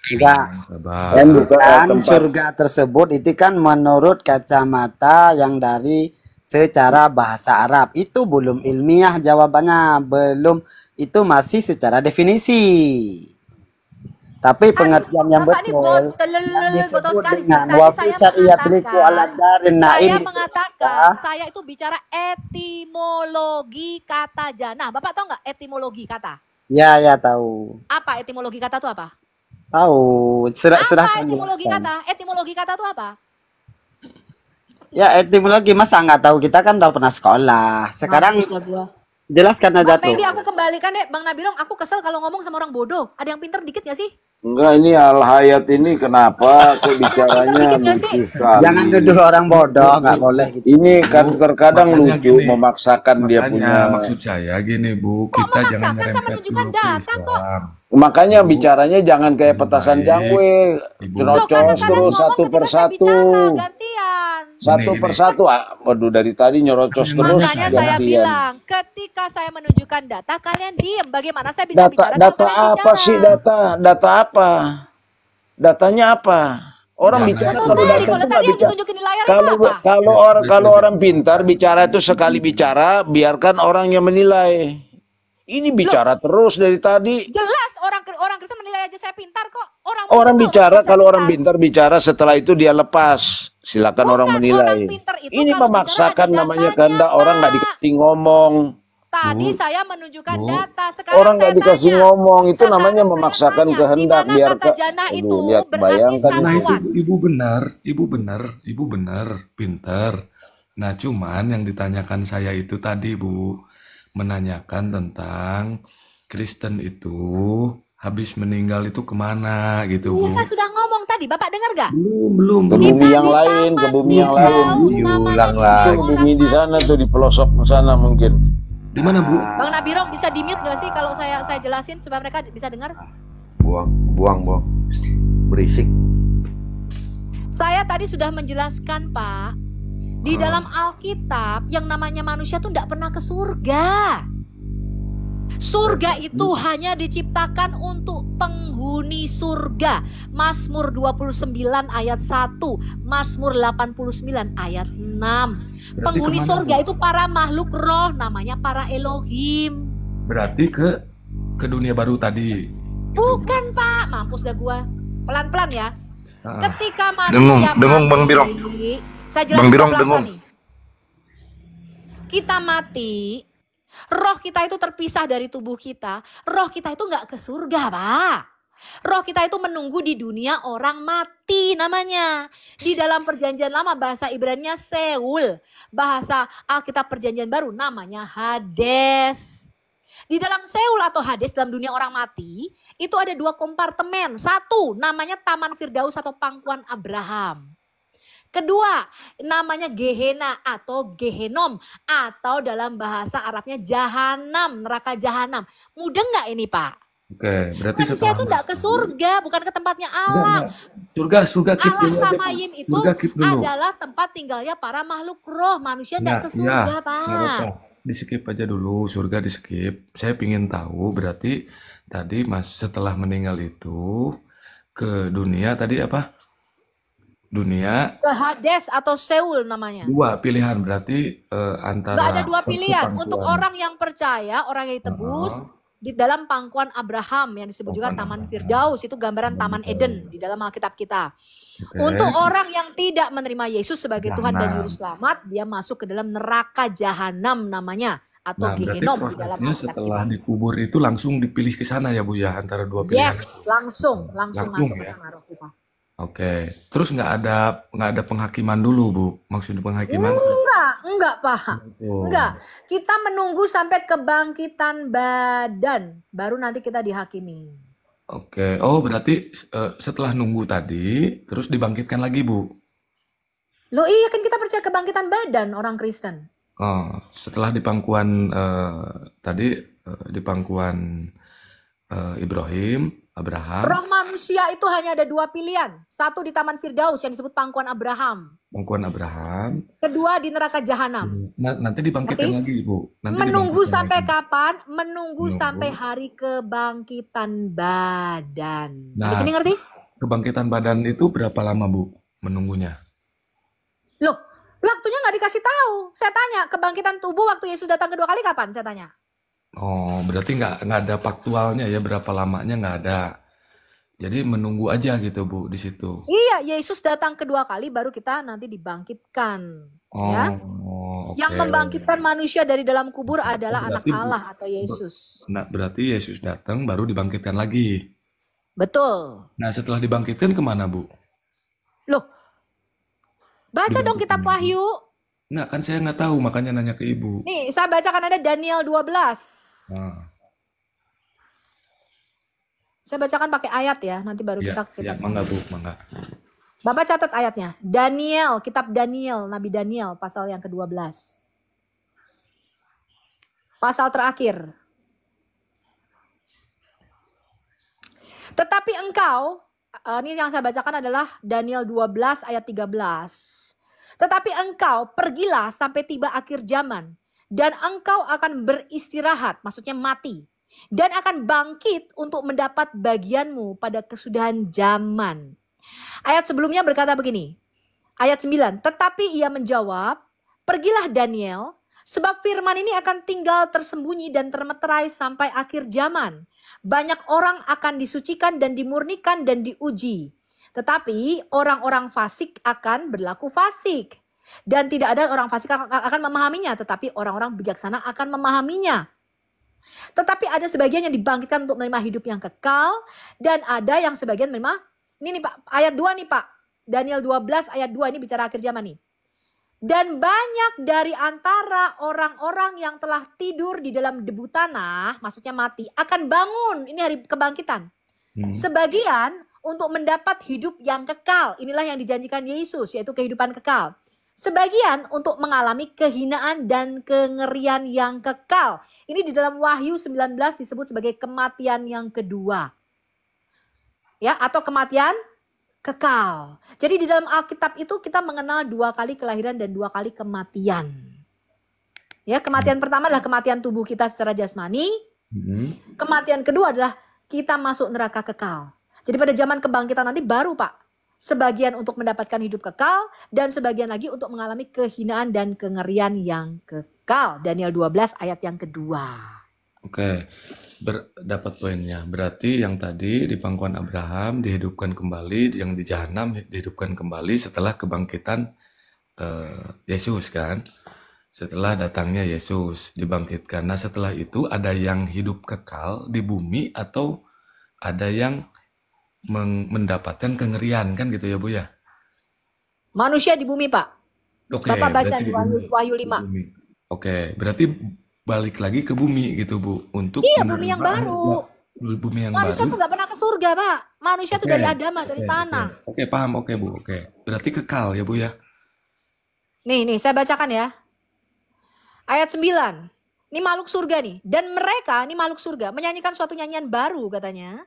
Enggak. Sabar. Dan Bukan bukan tempat. surga tersebut itu kan menurut kacamata yang dari secara bahasa Arab. Itu belum ilmiah jawabannya, belum, itu masih secara definisi. Tapi pengertian yang Bapak ini betul botol yang disebut sekali. dengan Tadi wafi saya syariatriku ala darin naim Saya mengatakan, saya itu bicara etimologi kata jannah. Bapak tahu nggak etimologi kata? ya tahu. Apa etimologi kata itu apa? Tahu. Apa Serahkan etimologi jelaskan. kata? Etimologi kata itu apa? Ya etimologi masa nggak tahu, kita kan udah pernah sekolah. Sekarang Mampus lah gua. jelaskan aja Bang tuh. Mendi, aku kembalikan deh. Bang Nabirong, aku kesel kalau ngomong sama orang bodoh. Ada yang pinter dikit gak sih? Enggak, ini Al-Hayat ini kenapa kok bicaranya Dikit nggak sih? lucu sekali. Jangan duduk orang bodoh, nggak boleh gitu. Ini kan terkadang Makanya lucu gini, memaksakan dia punya. maksud saya gini, Bu, Kok kita jangan memaksakan? Saya nyerempet menunjukkan dulu ke data kok. Islam. Makanya Bu, bicaranya jangan kayak lebih petasan baik, jangwe, Ibu. Loh, karena nyerocos kalian terus ngomong satu ketika saya persatu. bicara, gantian. Satu Gini. persatu. Waduh, dari tadi nyerocos Yang terus Makanya saya gantian. bilang, ketika saya menunjukkan data, kalian diem. Bagaimana saya bisa Data bicara kalau data kalian apa bicara? sih data? Data apa? Datanya apa? Orang Jangan. bicara Betul kalau tadi, data kalau itu nggak tadi yang bicara. ditunjukin di layar itu Kalau apa? kalau orang pintar bicara itu sekali bicara, biarkan orang yang menilai. Ini bicara terus dari tadi. Jelas orang Kristen menilai aja saya pintar kok. Orang Orang Muslim tuh bicara, saya kalau orang pintar. pintar bicara setelah itu dia lepas. Silakan orang Bukan, menilai. orang pintar itu Ini kalau memaksakan bicara ada namanya datanya, kehendak orang nggak Pak. dikasih ngomong. Tadi Bu, saya menunjukkan Bu. data. Sekarang Orang nggak saya dikasih tanya. ngomong, itu Sekarang namanya saya memaksakan tanya, kehendak. di mana kata jannah itu lihat, berarti bayangkan Nah, itu. samawat. ibu benar, pinter. Nah, cuman yang ditanyakan saya itu tadi, Bu, menanyakan tentang Kristen itu habis meninggal itu kemana gitu, Iya Bu. kan sudah ngomong tadi, Bapak dengar gak? Belum. Ke bumi yang lain, ke bumi yang lain. Diulang Itu lagi. bumi di sana tuh, di pelosok sana mungkin. Di mana, Bu? Bang Nabirong bisa di-mute gak sih kalau saya jelasin supaya mereka bisa dengar? Buang. Berisik. Saya tadi sudah menjelaskan, Pak. Di dalam Alkitab yang namanya manusia tuh tidak pernah ke surga. Surga itu hanya diciptakan untuk penghuni surga. Mazmur 29 ayat 1, Mazmur 89 ayat 6. Berarti Penghuni kemana, surga Bu? itu para makhluk roh, namanya para Elohim. Berarti ke dunia baru tadi. Gitu, Bu. Bukan, Pak, mampus dah gua. Pelan-pelan ya. Ah, Ketika manusia Dengung, Bang mati, Birong. saya jelaskan Bang Birong, pelan-pelan dengung. nih. Kita mati, roh kita itu terpisah dari tubuh kita. Roh kita itu nggak ke surga, Pak. Roh kita itu menunggu di dunia orang mati namanya. Di dalam perjanjian lama bahasa Ibrani-nya Seul. Bahasa Alkitab perjanjian baru namanya Hades. Di dalam Seul atau Hades dalam dunia orang mati, itu ada 2 kompartemen. Satu namanya Taman Firdaus atau Pangkuan Abraham. Kedua namanya Gehenna atau Gehenom atau dalam bahasa Arabnya Jahanam, neraka Jahanam. Mudah nggak ini, Pak? Oke, berarti Manusia setelah itu enggak ke surga, bukan ke tempatnya enggak, Allah. surga keep Allah dulu aja. Hamayim itu Surga keep dulu. adalah tempat tinggalnya para makhluk roh. Manusia enggak ke Iya, surga, nggak apa-apa. Pak. Di skip aja dulu, surga di skip. Saya pingin tahu, berarti tadi Mas setelah meninggal itu ke dunia tadi apa? Dunia Ke Hades atau Seoul namanya. dua pilihan berarti Enggak antara ada dua pilihan. Untuk pangkuan orang yang percaya, orang yang ditebus, di dalam pangkuan Abraham yang disebut juga pangkuan Taman Abraham. Firdaus, itu gambaran Taman Eden di dalam Alkitab kita. Oke, Untuk orang yang tidak menerima Yesus sebagai Tuhan dan Juru Jahanam. Selamat, dia masuk ke dalam neraka jahanam namanya, atau Nah, berarti Gehenom di dalam prosesnya Alkitab setelah kita. dikubur itu langsung dipilih ke sana ya Bu ya, antara dua pilihan itu. Yes, langsung Langsung masuk ke ya. sana roh kita. Oke, terus nggak ada penghakiman dulu Bu? Maksud penghakiman? Enggak, Pak. Oh, Enggak. Kita menunggu sampai kebangkitan badan, baru nanti kita dihakimi. oke. Oh, berarti setelah nunggu tadi, terus dibangkitkan lagi Bu? Loh iya kan kita percaya kebangkitan badan orang Kristen. Oh, setelah di pangkuan tadi di pangkuan Ibrahim, Abraham, Roh manusia itu hanya ada dua pilihan. Satu di Taman Firdaus yang disebut pangkuan Abraham. pangkuan Abraham. Kedua di neraka jahanam. Nanti dibangkitkan Ngerti? lagi Bu. Nanti Menunggu dibangkitkan sampai lagi. kapan? Menunggu Menunggu. sampai hari kebangkitan badan. Sampai Nah, sini ngerti? kebangkitan badan itu berapa lama Bu menunggunya? Loh, waktunya nggak dikasih tahu. Saya tanya, kebangkitan tubuh waktu Yesus datang kedua kali kapan? Saya tanya. Oh, berarti nggak ada faktualnya ya, berapa lamanya nggak ada. Jadi menunggu aja gitu Bu di situ. Iya, Yesus datang kedua kali baru kita nanti dibangkitkan. Ya. Oh, Yang oke. membangkitkan manusia dari dalam kubur adalah anak Berarti Allah atau Yesus. Nah, berarti Yesus datang baru dibangkitkan lagi. Betul. Nah, setelah dibangkitkan kemana Bu? Loh, baca dong kitab Dibangkitkan lagi. Wahyu. Nggak, kan saya nggak tahu, makanya nanya ke Ibu. Nih, saya bacakan ada Daniel 12. Nah, Saya bacakan pakai ayat ya, nanti baru ya, kita mangga Bu, mangga. Bapak catat ayatnya. Daniel, kitab Daniel, Nabi Daniel, pasal yang ke-12. Pasal terakhir. Tetapi engkau, ini yang saya bacakan adalah Daniel 12 ayat 13. Tetapi engkau pergilah sampai tiba akhir zaman. Dan engkau akan beristirahat, maksudnya mati. Dan akan bangkit untuk mendapat bagianmu pada kesudahan zaman. Ayat sebelumnya berkata begini. Ayat 9. Tetapi ia menjawab, pergilah Daniel, sebab firman ini akan tinggal tersembunyi dan termeterai sampai akhir zaman. Banyak orang akan disucikan dan dimurnikan dan diuji. Tetapi orang-orang fasik akan berlaku fasik. Dan tidak ada orang fasik akan memahaminya, tetapi orang-orang bijaksana akan memahaminya. Tetapi ada sebagian yang dibangkitkan untuk menerima hidup yang kekal. Dan ada yang sebagian menerima, ini nih Pak, ayat 2 nih Pak. Daniel 12 ayat 2 ini bicara akhir zaman nih. Dan banyak dari antara orang-orang yang telah tidur di dalam debu tanah, maksudnya mati, akan bangun. Ini hari kebangkitan. Sebagian untuk mendapat hidup yang kekal. Inilah yang dijanjikan Yesus, yaitu kehidupan kekal. Sebagian untuk mengalami kehinaan dan kengerian yang kekal. Ini di dalam Wahyu 19 disebut sebagai kematian yang kedua. Ya, atau kematian kekal. Jadi di dalam Alkitab itu kita mengenal 2 kali kelahiran dan 2 kali kematian. Ya, kematian pertama adalah kematian tubuh kita secara jasmani. Kematian kedua adalah kita masuk neraka kekal. Jadi pada zaman kebangkitan nanti baru Pak. Sebagian untuk mendapatkan hidup kekal dan sebagian lagi untuk mengalami kehinaan dan kengerian yang kekal. Daniel 12 ayat yang kedua. Oke, dapat poinnya. Berarti yang tadi di pangkuan Abraham dihidupkan kembali, yang di Jahanam dihidupkan kembali setelah kebangkitan Yesus kan? Setelah datangnya Yesus dibangkitkan. Nah setelah itu ada yang hidup kekal di bumi atau ada yang mendapatkan kengerian kan gitu ya Bu ya? Manusia di bumi Pak. Oke, Bapak baca berarti di di Wahyu di 5. bumi. Oke, berarti balik lagi ke bumi gitu Bu untuk Iya, bumi yang baru. Bumi yang Manusia baru. tuh gak pernah ke surga Pak. Manusia tuh Oke, dari Adama, dari tanah. Oke, paham. Oke Bu, oke. Berarti kekal ya Bu ya? Nih saya bacakan ya. Ayat 9. Ini makhluk surga nih. Dan mereka, ini makhluk surga, menyanyikan suatu nyanyian baru katanya.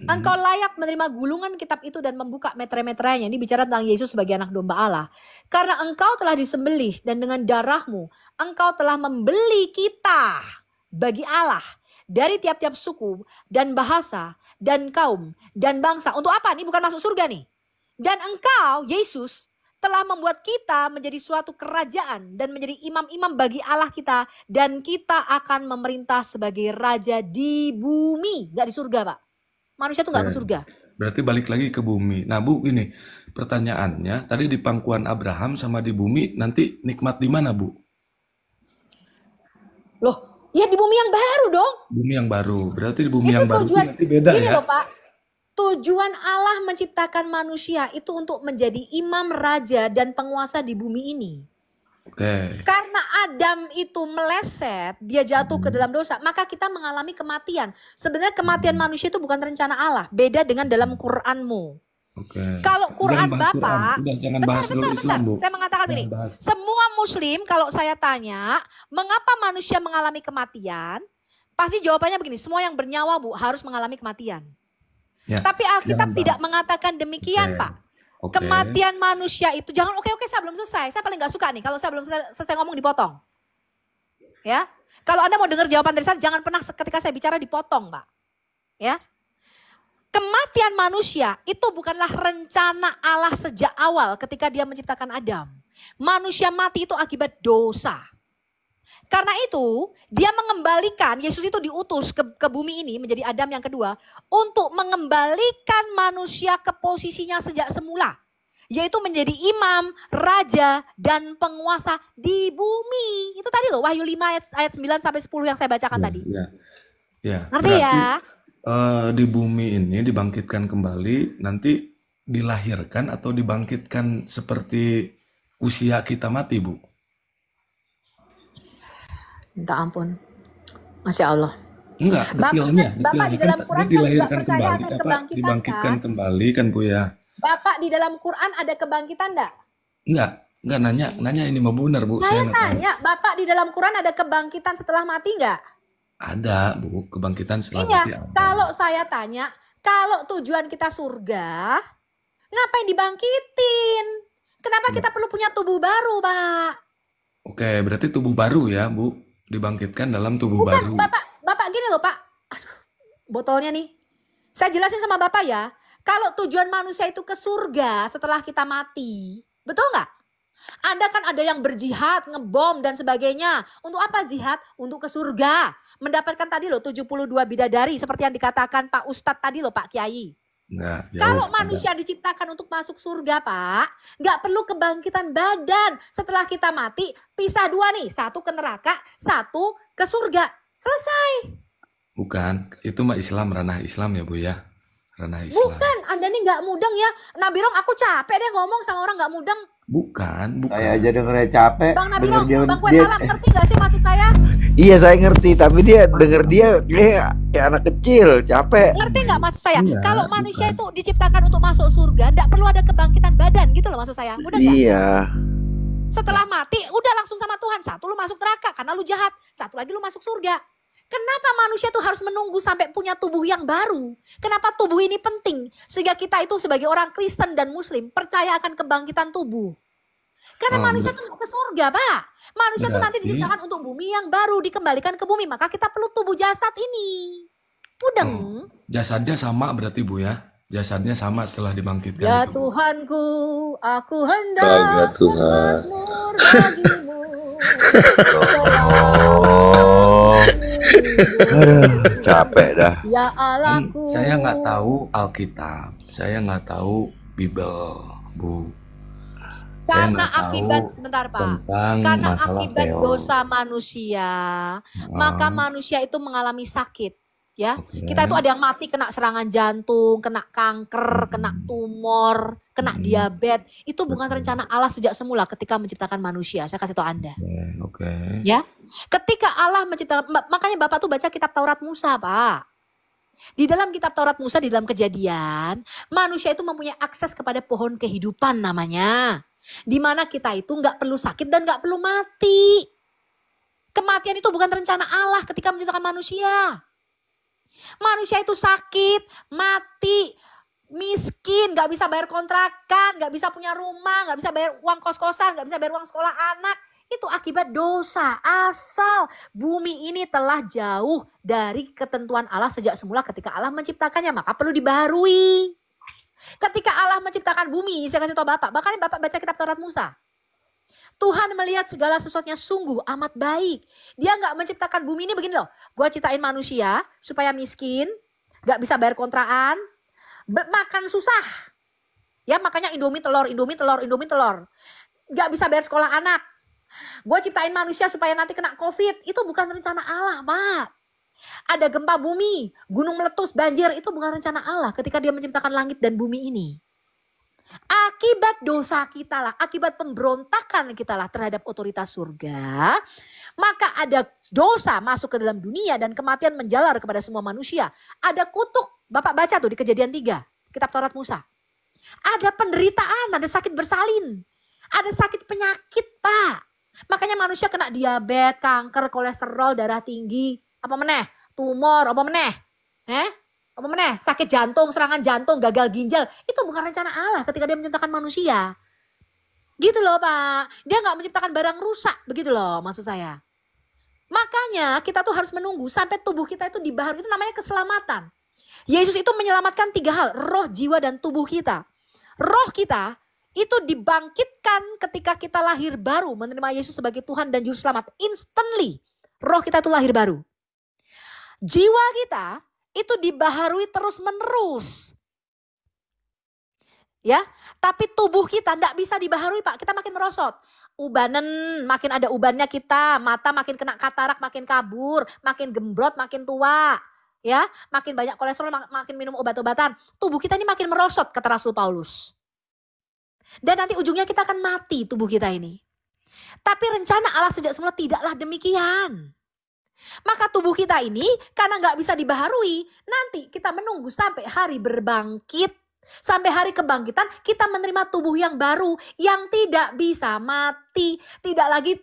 Engkau layak menerima gulungan kitab itu dan membuka meterai-meterainya. Ini bicara tentang Yesus sebagai anak domba Allah. Karena engkau telah disembelih dan dengan darahmu engkau telah membeli kita bagi Allah dari tiap-tiap suku dan bahasa dan kaum dan bangsa. Untuk apa? Ini bukan masuk surga nih. Dan engkau, Yesus, telah membuat kita menjadi suatu kerajaan dan menjadi imam-imam bagi Allah kita. Dan kita akan memerintah sebagai raja di bumi. Gak di surga, Pak. Manusia tuh gak ke surga. Berarti balik lagi ke bumi. Nah Bu, ini pertanyaannya, tadi di pangkuan Abraham sama di bumi, nanti nikmat di mana Bu? Loh, ya di bumi yang baru dong. Bumi yang baru. Berarti di bumi Itu yang baru tujuan, nanti beda gini ya? loh Pak. Tujuan Allah menciptakan manusia itu untuk menjadi imam, raja, dan penguasa di bumi ini. Oke. Karena Adam itu meleset, dia jatuh ke dalam dosa, maka kita mengalami kematian. Sebenarnya kematian manusia itu bukan rencana Allah, beda dengan dalam Quranmu. Oke. Kalau Quran Jangan bahas Bapak, Quran. Udah, jangan bahas dulu Islam Bu. saya mengatakan Jangan begini, bahas. semua muslim kalau saya tanya, mengapa manusia mengalami kematian? Pasti jawabannya begini, semua yang bernyawa Bu harus mengalami kematian. Ya, Tapi Alkitab jangan tidak bahas. mengatakan demikian Oke. Pak. Oke. Kematian manusia itu, jangan oke saya belum selesai. Saya paling gak suka nih kalau saya belum selesai ngomong dipotong. Ya, kalau Anda mau dengar jawaban dari saya, jangan pernah ketika saya bicara dipotong Pak. Ya, kematian manusia itu bukanlah rencana Allah sejak awal ketika dia menciptakan Adam. Manusia mati itu akibat dosa. Karena itu dia mengembalikan, Yesus itu diutus ke bumi ini menjadi Adam yang kedua. Untuk mengembalikan manusia ke posisinya sejak semula. Yaitu menjadi imam, raja, dan penguasa di bumi. Itu tadi loh Wahyu 5 ayat 9-10 yang saya bacakan tadi. Ya. Ya. Ngerti Berarti ya? di bumi ini dibangkitkan kembali, nanti dilahirkan atau dibangkitkan seperti usia kita mati Bu? Minta ampun. Masya Allah. Enggak, detailnya Bapak di kan dalam Quran dia kan dilahirkan juga percaya kembali, akan apa kebangkitan dibangkitkan kan? kembali kan Bu ya? Bapak di dalam Quran ada kebangkitan enggak? Enggak nanya ini mau benar Bu, Saya saya nggak tahu. tanya, Bapak di dalam Quran ada kebangkitan setelah mati enggak? Ada Bu, kebangkitan setelah Iya, mati ada. kalau saya tanya, kalau tujuan kita surga, ngapain dibangkitin? Kenapa kita perlu punya tubuh baru, Pak? Oke, berarti tubuh baru ya Bu, dibangkitkan dalam tubuh baru. Bukan, Bapak gini loh, Pak. Aduh, botolnya nih. Saya jelasin sama Bapak ya. Kalau tujuan manusia itu ke surga setelah kita mati, betul nggak? Anda kan ada yang berjihad, ngebom dan sebagainya. Untuk apa jihad? Untuk ke surga. Mendapatkan tadi loh 72 bidadari seperti yang dikatakan Pak Ustadz tadi loh Pak Kiai. Enggak, jauh. Kalau manusia diciptakan untuk masuk surga Pak, nggak perlu kebangkitan badan. Setelah kita mati, pisah dua nih. Satu ke neraka, satu ke surga. Selesai. Bukan, itu mah Islam, ranah Islam ya Bu ya. Ranah Islam. Bukan, Anda nih nggak mudeng ya. Nabirong aku capek deh ngomong sama orang nggak mudeng. Bukan. Saya aja dengernya capek. Bang Denger Nabirong, Bang Kuetalam, ngerti nggak sih maksud saya? Iya saya ngerti, tapi dia denger dia kayak anak kecil, capek. Ngerti nggak maksud saya? Enggak, Kalau manusia itu diciptakan untuk masuk surga, nggak perlu ada kebangkitan badan gitu loh maksud saya. Udah nggak? Iya. Setelah mati, udah langsung sama Tuhan. Satu lu masuk neraka karena lu jahat. Satu lagi lu masuk surga. Kenapa manusia tuh harus menunggu sampai punya tubuh yang baru? Kenapa tubuh ini penting? Sehingga kita itu sebagai orang Kristen dan Muslim percaya akan kebangkitan tubuh. Karena manusia tuh nggak ke surga, Pak. Manusia tuh nanti berarti- diciptakan untuk bumi yang baru, dikembalikan ke bumi. Maka kita perlu tubuh jasad ini. Mudeng. Jasadnya sama berarti Bu ya. Jasadnya sama setelah dibangkitkan Ya itu. Tuhanku, aku Astaga, hendak Tuhan. bermazmur bagimu. Oh, capek dah. Ya Kan Allahku. saya nggak tahu Alkitab, saya nggak tahu Bible, Bu. Saya Karena nggak tahu akibat, sebentar Pak. tentang Karena masalah akibat teori. dosa manusia, maka manusia itu mengalami sakit. Ya, Oke. kita itu ada yang mati kena serangan jantung, kena kanker, kena tumor, kena diabetes. Itu bukan rencana Allah sejak semula ketika menciptakan manusia. Saya kasih tahu Anda. Oke. Ya, ketika Allah menciptakan, makanya Bapak tuh baca kitab Taurat Musa, Pak. Di dalam kitab Taurat Musa, di dalam Kejadian, manusia itu mempunyai akses kepada pohon kehidupan namanya. Di mana kita itu nggak perlu sakit dan nggak perlu mati. Kematian itu bukan rencana Allah ketika menciptakan manusia. Manusia itu sakit, mati, miskin, gak bisa bayar kontrakan, gak bisa punya rumah, gak bisa bayar uang kos-kosan, gak bisa bayar uang sekolah anak. Itu akibat dosa. Asal bumi ini telah jauh dari ketentuan Allah sejak semula ketika Allah menciptakannya, maka perlu dibaharui. Ketika Allah menciptakan bumi, saya kasih tahu Bapak, bahkan Bapak baca kitab Taurat Musa. Tuhan melihat segala sesuatunya sungguh amat baik. Dia nggak menciptakan bumi ini begini loh. Gue ciptain manusia supaya miskin, nggak bisa bayar kontrakan, makan susah. Ya makanya Indomie telur. Nggak bisa bayar sekolah anak. Gue ciptain manusia supaya nanti kena COVID. Itu bukan rencana Allah, Pak. Ada gempa bumi, gunung meletus, banjir. Itu bukan rencana Allah ketika dia menciptakan langit dan bumi ini. Akibat dosa kita lah, akibat pemberontakan kita lah terhadap otoritas surga, maka ada dosa masuk ke dalam dunia dan kematian menjalar kepada semua manusia. Ada kutuk, Bapak baca tuh di Kejadian 3, kitab Taurat Musa. Ada penderitaan, ada sakit bersalin, ada sakit penyakit, Pak. Makanya manusia kena diabetes, kanker, kolesterol, darah tinggi, apa meneh, tumor, apa meneh, apa meneh, sakit jantung, serangan jantung, gagal ginjal. Itu bukan rencana Allah ketika dia menciptakan manusia. Gitu loh Pak. Dia gak menciptakan barang rusak. Begitu loh maksud saya. Makanya kita tuh harus menunggu sampai tubuh kita itu dibaharui. Itu namanya keselamatan. Yesus itu menyelamatkan 3 hal. Roh, jiwa, dan tubuh kita. Roh kita itu dibangkitkan ketika kita lahir baru. Menerima Yesus sebagai Tuhan dan Juru Selamat. Instantly. Roh kita itu lahir baru. Jiwa kita itu dibaharui terus-menerus. Ya, tapi tubuh kita enggak bisa dibaharui, Pak. Kita makin merosot. Ubanan, makin ada ubannya kita, mata makin kena katarak, makin kabur, makin gembrot, makin tua. Ya, makin banyak kolesterol, makin minum obat-obatan. Tubuh kita ini makin merosot, kata Rasul Paulus. Dan nanti ujungnya kita akan mati tubuh kita ini. Tapi rencana Allah sejak semula tidaklah demikian. Maka tubuh kita ini karena nggak bisa dibaharui, nanti kita menunggu sampai hari berbangkit, sampai hari kebangkitan kita menerima tubuh yang baru yang tidak bisa mati, tidak lagi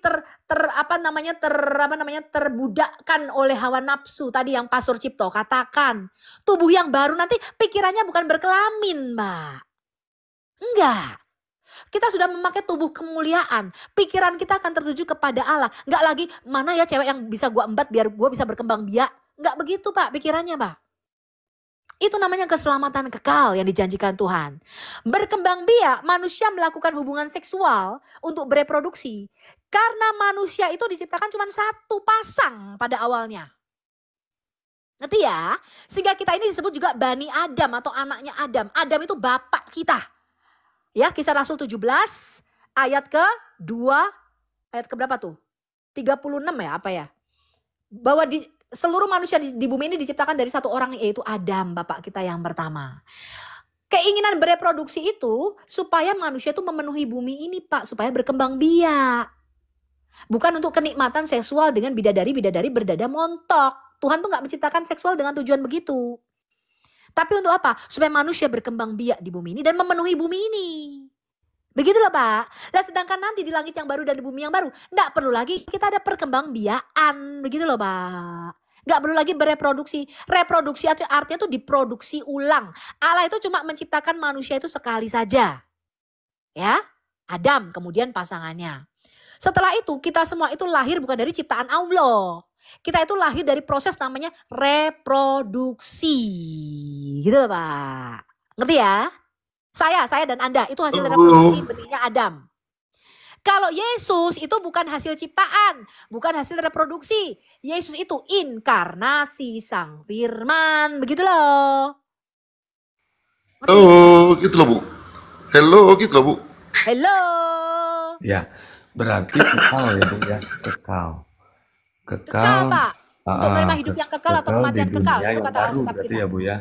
terbudakkan oleh hawa nafsu tadi yang Pastor Cipto katakan. Tubuh yang baru nanti pikirannya bukan berkelamin, Mbak. Enggak. Kita sudah memakai tubuh kemuliaan. Pikiran kita akan tertuju kepada Allah. Enggak lagi, mana ya cewek yang bisa gua embat biar gua bisa berkembang biak. Enggak begitu Pak pikirannya Pak. Itu namanya keselamatan kekal yang dijanjikan Tuhan. Berkembang biak, manusia melakukan hubungan seksual untuk bereproduksi. Karena manusia itu diciptakan cuma 1 pasang pada awalnya. Ngerti ya? Sehingga kita ini disebut juga Bani Adam atau anaknya Adam. Adam itu bapak kita. Ya, Kisah Rasul 17 ayat ke-2, ayat ke berapa tuh? 36 ya apa ya? Bahwa seluruh manusia di bumi ini diciptakan dari 1 orang yaitu Adam, bapak kita yang pertama. Keinginan bereproduksi itu supaya manusia itu memenuhi bumi ini Pak, supaya berkembang biak. Bukan untuk kenikmatan seksual dengan bidadari-bidadari berdada montok. Tuhan tuh gak menciptakan seksual dengan tujuan begitu. Tapi untuk apa? Supaya manusia berkembang biak di bumi ini dan memenuhi bumi ini. Begitulah Pak. Lah sedangkan nanti di langit yang baru dan di bumi yang baru, enggak perlu lagi kita ada perkembangbiakan. Begitu loh Pak. Enggak perlu lagi bereproduksi. Reproduksi artinya itu diproduksi ulang. Allah itu cuma menciptakan manusia itu sekali saja. Ya, Adam kemudian pasangannya. Setelah itu kita semua itu lahir bukan dari ciptaan Allah. Kita itu lahir dari proses namanya reproduksi. Gitu loh Pak. Ngerti ya? Saya dan Anda itu hasil reproduksi benihnya Adam. Kalau Yesus itu bukan hasil ciptaan, bukan hasil reproduksi. Yesus itu inkarnasi Sang Firman. Begitu loh. Halo, gitu loh Bu. Hello, gitu loh Bu. Hello. Ya, berarti kekal ya Bu ya, kekal. Kekal Pak. Untuk menerima hidup yang kekal atau kematian di kekal. dunia Itu yang kata baru Alkitab berarti kita. ya Bu ya.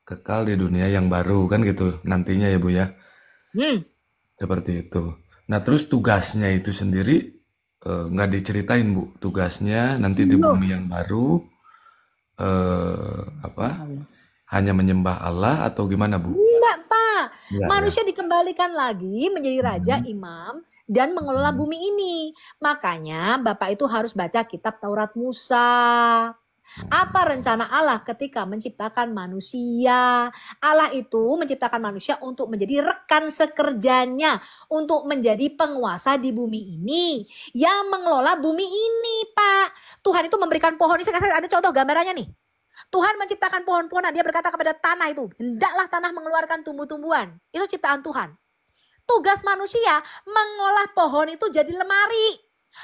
Kekal di dunia yang baru kan gitu nantinya ya Bu ya. Seperti itu. Nah terus tugasnya itu sendiri nggak diceritain Bu. Tugasnya nanti di bumi yang baru hanya menyembah Allah atau gimana Bu? Enggak Pak. Iya, Manusia dikembalikan lagi menjadi raja, imam, dan mengelola bumi ini. Makanya Bapak itu harus baca kitab Taurat Musa. Apa rencana Allah ketika menciptakan manusia? Allah itu menciptakan manusia untuk menjadi rekan sekerjanya, untuk menjadi penguasa di bumi ini, yang mengelola bumi ini, Pak. Tuhan itu memberikan pohon ini. Saya ada contoh gambarannya nih. Tuhan menciptakan pohon-pohonan. Dia berkata kepada tanah itu, hendaklah tanah mengeluarkan tumbuh-tumbuhan. Itu ciptaan Tuhan. Tugas manusia mengolah pohon itu jadi lemari,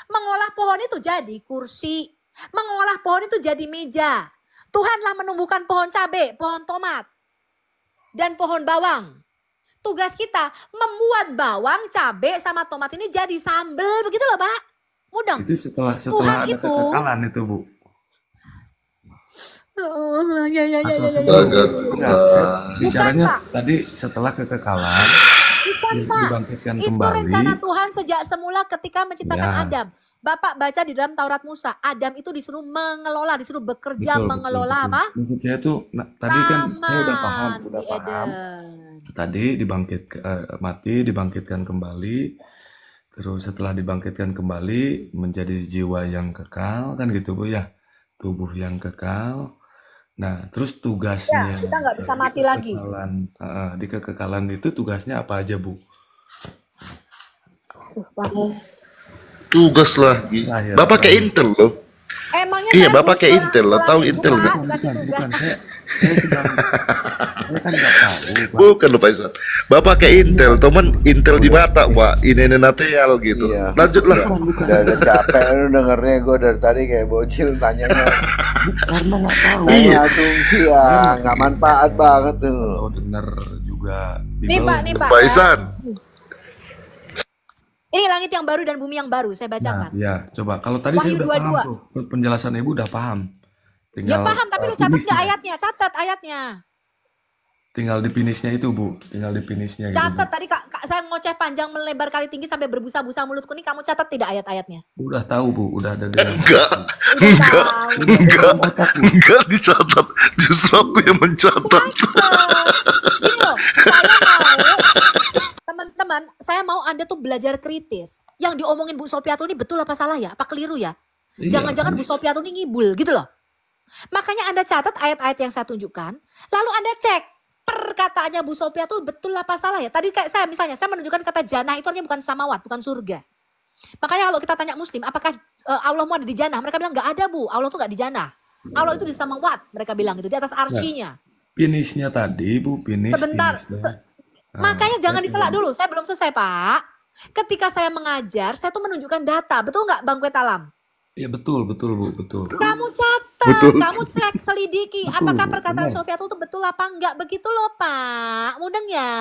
mengolah pohon itu jadi kursi, mengolah pohon itu jadi meja. Tuhanlah menumbuhkan pohon cabai, pohon tomat, dan pohon bawang. Tugas kita membuat bawang, cabai, sama tomat ini jadi sambal. Begitu loh, Pak. Mudah. Itu setelah Tuhan ada itu kekekalan itu, Bu. Ya. Asal Enggak, saya bicaranya Pak. tadi setelah kekekalan Bukan, Pak. dibangkitkan Itu kembali. rencana Tuhan sejak semula ketika menciptakan Ya. Adam. Bapak baca di dalam Taurat Musa, Adam itu disuruh mengelola, disuruh bekerja mengelola apa? Maksud saya tuh tadi kan saya udah paham, Taman di Eden. Tadi mati dibangkitkan kembali. Terus setelah dibangkitkan kembali menjadi jiwa yang kekal kan gitu, Bu ya. Tubuh yang kekal. Nah, terus tugasnya Ya, kita nggak bisa mati lagi. Di kekekalan itu tugasnya apa aja, Bu? tugas lagi. Lahir. Bapak kayak Intel loh. Emangnya Iya, saya Bapak kayak kurang- Intel lah, tahu kurang- Intel bukan, nggak? bukan tugas. Bukan. Saya kan nggak tahu, Pak. Bukan lupa Isan. Bapak kayak Intel, teman Intel di mata, Pak. Ini nateal gitu. Iya. Lanjutlah. Udah capek lu dengernya, gue dari tadi kayak bocil tanyanya. Karena nggak tahu. Nanya asumsi ya, nggak manfaat banget tuh. Kalau dengar juga. Nih Pak, nih Pak. Pak Isan. Ini langit yang baru dan bumi yang baru, saya Nah, bacakan. ya, coba. Kalau tadi saya Wahyu udah paham 22. tuh. Penjelasan Ibu udah paham. Ya paham, tapi lu catat finishnya. nggak ayatnya? Catat ayatnya. Tinggal di finishnya itu, Bu. Tinggal di finishnya gitu, Bu. Catat tadi kak, saya ngoceh panjang melebar kali tinggi sampai berbusa-busa mulutku nih, kamu catat tidak ayat-ayatnya? Udah tahu, Bu. Udah ada di dalam. Enggak. Enggak dicatat. Justru aku yang mencatat. Gini loh, saya mau teman-teman, saya mau Anda tuh belajar kritis. Yang diomongin Bu Sofiatul ini betul apa salah ya? Apa keliru ya? Iya, Jangan-jangan kan? Bu Sofiatul ini ngibul gitu loh. Makanya Anda catat ayat-ayat yang saya tunjukkan, lalu Anda cek perkataannya Bu Sofiatul betul apa salah ya? Tadi kayak saya misalnya, saya menunjukkan kata jannah itu artinya bukan samawat, bukan surga. Makanya kalau kita tanya Muslim, apakah Allah mau ada di jannah? Mereka bilang nggak ada, Bu. Allah tuh nggak di jannah. Allah itu di samawat, mereka bilang gitu, di atas arsyinya. Finishnya tadi, Bu. Finish. Sebentar. finishnya. Makanya jangan saya diselak dulu. Saya belum selesai, Pak. Ketika saya mengajar, saya tuh menunjukkan data. Betul nggak, Bang Kwetalam? Iya, betul, Bu. Betul. Kamu catat, kamu cek, selidiki. Apakah perkataan benar. Sofiatul itu betul apa enggak? Begitu loh, Pak. Mudeng ya.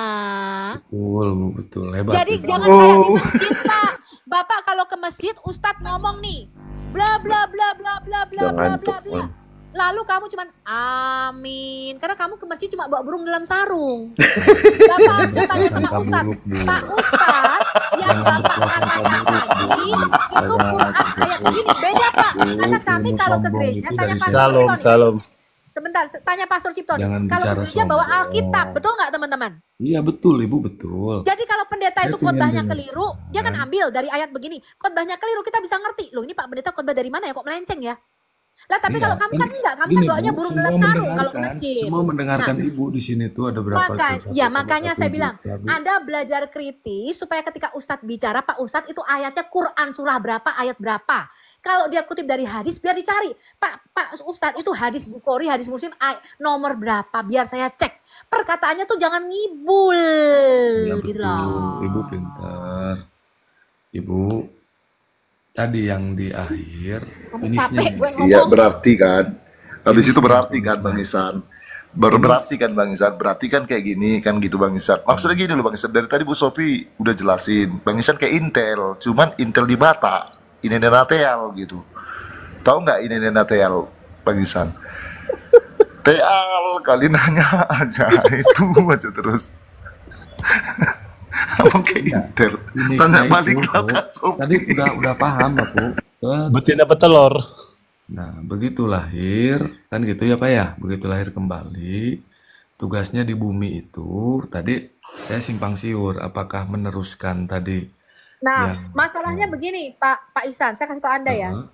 Betul, Bu. Betul. Hebat. Jadi Ibu. jangan kayak di masjid, Pak. Bapak kalau ke masjid, Ustadz ngomong nih. Bla bla bla bla bla bla bla bla bla. Lalu kamu cuman amin. Karena kamu ke masjid cuma bawa burung dalam sarung. Bapak saya tanya sama Prasangka Ustadz. buruk, Bu. Pak Ustadz, yang Jangan Bapak berprasangka katakan buruk, Bu. tadi itu Quran ayat begini. Beda, Pak. Karena kami ilmu kalau ke sombong gereja itu tanya dari Pastor setan. Cipton. Salam. Sebentar, tanya Pastor Cipton. Jangan Kalau ke bicara gereja bawa sombong. Alkitab, betul nggak teman-teman? Iya, betul, Ibu. Betul. Jadi kalau pendeta Saya itu pengen khotbahnya dengar. keliru, dia kan ambil dari ayat begini. Khotbahnya keliru, kita bisa ngerti. Loh, ini Pak Pendeta khotbah dari mana ya? Kok melenceng ya? Lah tapi Iya, kalau kamu kan enggak, kamu kan gini, bawanya Bu, burung semua dalam sarung kalau ke mendengarkan, masjid. semua mendengarkan Ibu di sini tuh ada berapa tuh? Ya 1,1 makanya saya bilang, juta, Bu. Anda belajar kritis supaya ketika Ustadz bicara, Pak Ustadz itu ayatnya Quran surah berapa, ayat berapa. Kalau dia kutip dari hadis, biar dicari. Pak Ustadz itu hadis Bukhari, hadis Muslim, nomor berapa, biar saya cek. Perkataannya tuh jangan ngibul, Iya, gitu betul. loh. Ibu pintar. Ibu tadi yang di akhir Kamu finishnya capek gue ngomong. Iya, berarti kan. Habis itu berarti kan Bang Isan. Baru berarti kan Bang Isan. Berarti kan kayak gini kan gitu Bang Isan. Maksudnya gini loh Bang Isan. Dari tadi Bu Sofi udah jelasin. Bang Isan kayak Intel. Cuman Intel di mata. Ini nateal gitu. Tahu nggak ini nateal Bang Isan? Teal kali nanya aja itu aja terus. Abang kayak Intel. finishnya Tanya itu, balik lah Bu. Kak Sofi. Tadi udah paham aku. Betina apa telur? Nah, begitu lahir kan gitu ya Pak ya. Begitu lahir kembali, tugasnya di bumi itu tadi saya simpang siur apakah meneruskan tadi Nah, yang masalahnya begini, Pak Ihsan, saya kasih tahu Anda ya. Heeh.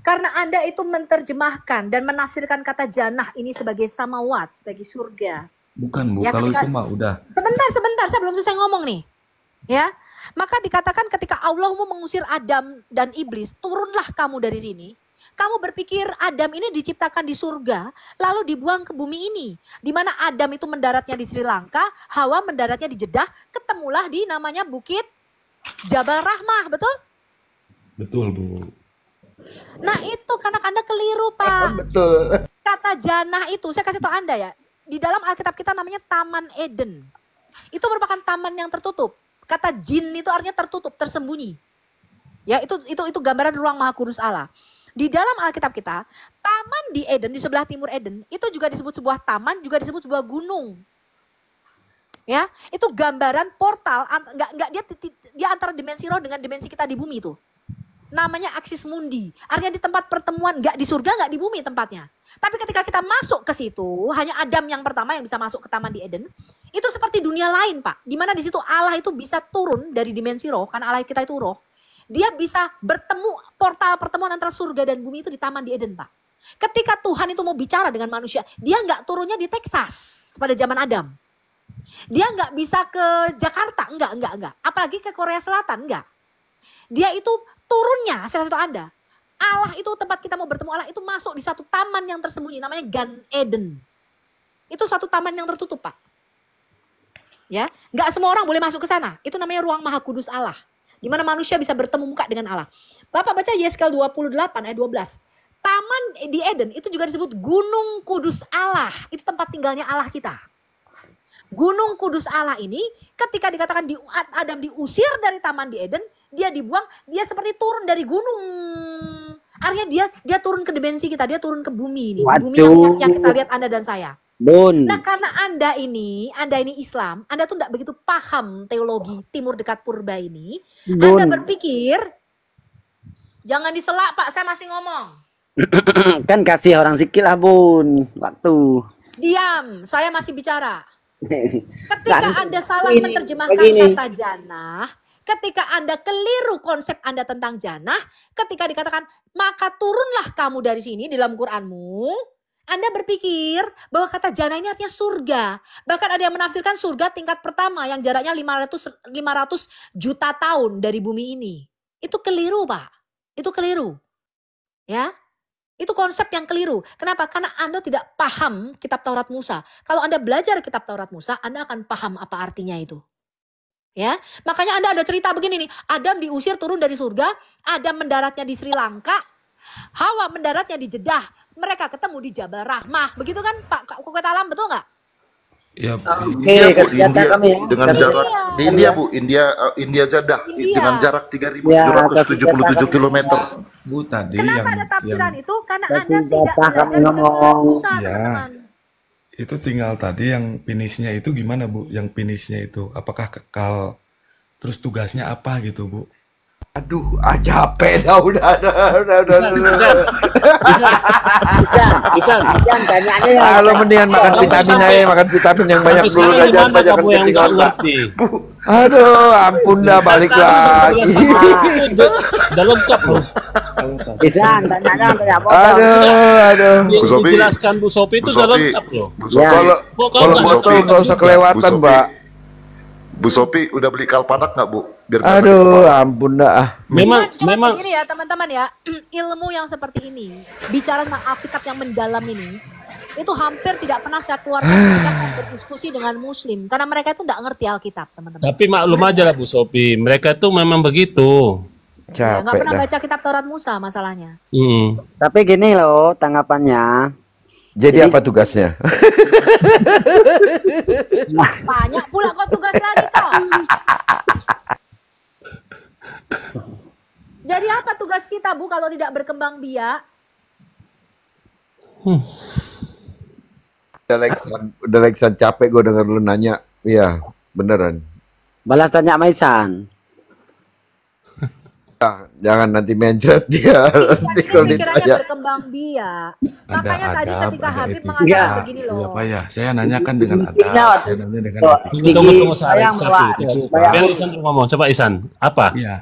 Karena Anda itu menerjemahkan dan menafsirkan kata jannah ini sebagai samawat, sebagai surga. Bukan, Bu. Ya, Kalau ketika itu mah udah. sebentar, saya belum selesai ngomong nih. Ya. Maka dikatakan ketika Allah mau mengusir Adam dan iblis, turunlah kamu dari sini. Kamu berpikir Adam ini diciptakan di surga, lalu dibuang ke bumi ini. Di mana Adam itu mendaratnya di Sri Lanka, Hawa mendaratnya di Jeddah, ketemulah di namanya Bukit Jabal Rahmah, betul? Betul, Bu. Nah itu karena Anda keliru, Pak. Betul. Kata jannah itu, saya kasih tahu Anda ya, di dalam Alkitab kita namanya Taman Eden. Itu merupakan taman yang tertutup. Kata jin itu artinya tertutup, tersembunyi. Ya, itu gambaran ruang Maha Kudus Allah. Di dalam Alkitab kita, taman di Eden, di sebelah timur Eden, itu juga disebut sebuah taman, juga disebut sebuah gunung. Ya, itu gambaran portal, dia antara dimensi roh dengan dimensi kita di bumi itu. Namanya aksis mundi, artinya di tempat pertemuan, nggak di surga, nggak di bumi tempatnya. Tapi ketika kita masuk ke situ, hanya Adam yang pertama yang bisa masuk ke taman di Eden. Itu seperti dunia lain, Pak. Di mana di situ Allah itu bisa turun dari dimensi roh, karena Allah kita itu roh. Dia bisa bertemu, portal pertemuan antara surga dan bumi itu di taman di Eden, Pak. Ketika Tuhan itu mau bicara dengan manusia, dia nggak turunnya di Texas pada zaman Adam. Dia nggak bisa ke Jakarta, enggak. Apalagi ke Korea Selatan, enggak. Dia itu turunnya, saya kasih tahu Anda. Allah itu tempat kita mau bertemu Allah itu masuk di satu taman yang tersembunyi, namanya Gan Eden. Itu suatu taman yang tertutup, Pak. Ya, nggak semua orang boleh masuk ke sana. Itu namanya ruang Maha Kudus Allah, di mana manusia bisa bertemu muka dengan Allah. Bapak baca Yeskel 28 ayat 12. Taman di Eden itu juga disebut Gunung Kudus Allah. Itu tempat tinggalnya Allah kita. Gunung Kudus Allah ini ketika dikatakan Adam diusir dari taman di Eden, dia dibuang, dia seperti turun dari gunung. Artinya dia turun ke dimensi kita, dia turun ke bumi ini. Bumi yang kita lihat Anda dan saya. Nah karena Anda ini Islam, Anda tuh tidak begitu paham teologi Timur Dekat Purba ini. Anda berpikir, jangan diselak Pak, saya masih ngomong. Kan kasih orang sikil lah Bun, waktu. Diam, saya masih bicara. Ketika Anda salah menerjemahkan kata jannah, ketika Anda keliru konsep Anda tentang jannah, ketika dikatakan maka turunlah kamu dari sini di dalam Qur'anmu, Anda berpikir bahwa kata jannah ini artinya surga. Bahkan ada yang menafsirkan surga tingkat pertama yang jaraknya 500 juta tahun dari bumi ini. Itu keliru, Pak. Itu keliru. Ya. Itu konsep yang keliru. Kenapa? Karena Anda tidak paham kitab Taurat Musa. Kalau Anda belajar kitab Taurat Musa, Anda akan paham apa artinya itu. Ya, makanya Anda ada cerita begini nih. Adam diusir turun dari surga, Adam mendaratnya di Sri Lanka, Hawa mendaratnya di Jeddah. Mereka ketemu di Jabal Rahmah. Begitu kan Pak Kukwet Alam, betul nggak? Ya, India, Bu, India dengan jarak di India, Bu, India Jeddah dengan jarak 3.777 km. Bu, tadi Kenapa yang ada tafsiran itu? Karena Kasih Anda tidak data belajar kami kitab Taurat ngomong. Musa, Ya. teman-teman. itu tinggal tadi yang finishnya itu gimana, Bu? Yang finishnya itu apakah kekal? Terus tugasnya apa gitu, Bu? Aduh, capek dah udah. Isan, Tanyanya ya. Kalau mendingan makan vitamin aja, makan vitamin yang banyak sampai dulu sekarang dah, jangan gimana banyak kamu yang kencing nggak otak. ngerti? Aduh, ampun dah balik lagi. Itu udah lengkap loh. Isan, tanyanya sampai apa? Aduh. Yang Bu Sophie. dijelaskan Bu Sophie itu Bu udah Sophie. lengkap loh. Bu Sophie, Kalau Kok kalau nggak foto ngerti? nggak usah kelewatan, Bu Sophie. Mbak. Bu Sophie udah beli kalpanak nggak, Bu? Biar nggak sakit Aduh, kepala. ampun dah. Cuman begini ya teman-teman ya, ilmu yang seperti ini, bicara tentang Alkitab yang mendalam ini, itu hampir tidak pernah saya keluarkan ketika saya berdiskusi dengan Muslim, karena mereka itu tidak ngerti Alkitab, teman-teman. Tapi maklum aja lah Bu Sophie, mereka tuh memang begitu. Ya, nggak Capek pernah dah. baca kitab Taurat Musa masalahnya. Tapi gini loh tanggapannya. Jadi apa tugasnya? Banyak pula kok tugas lagi kok. Jadi apa tugas kita Bu kalau tidak berkembang biak? Udah Lexan capek gue denger lu nanya. Iya, beneran. Balas tanya Maisan. Jangan nanti mencret dia. Nanti kalau Pikirannya ditanya. berkembang biak. Ada Makanya tadi adab, ketika ada Habib etika. mengatakan Enggak. begini Iya loh. Pak ya, saya nanyakan dengan Sedikitnya adab, waktu saya nanya dengan Kok, etika. Tunggu sedikit saya saya saksi. supaya Biar Isan dulu ngomong. Coba Isan, apa? Iya,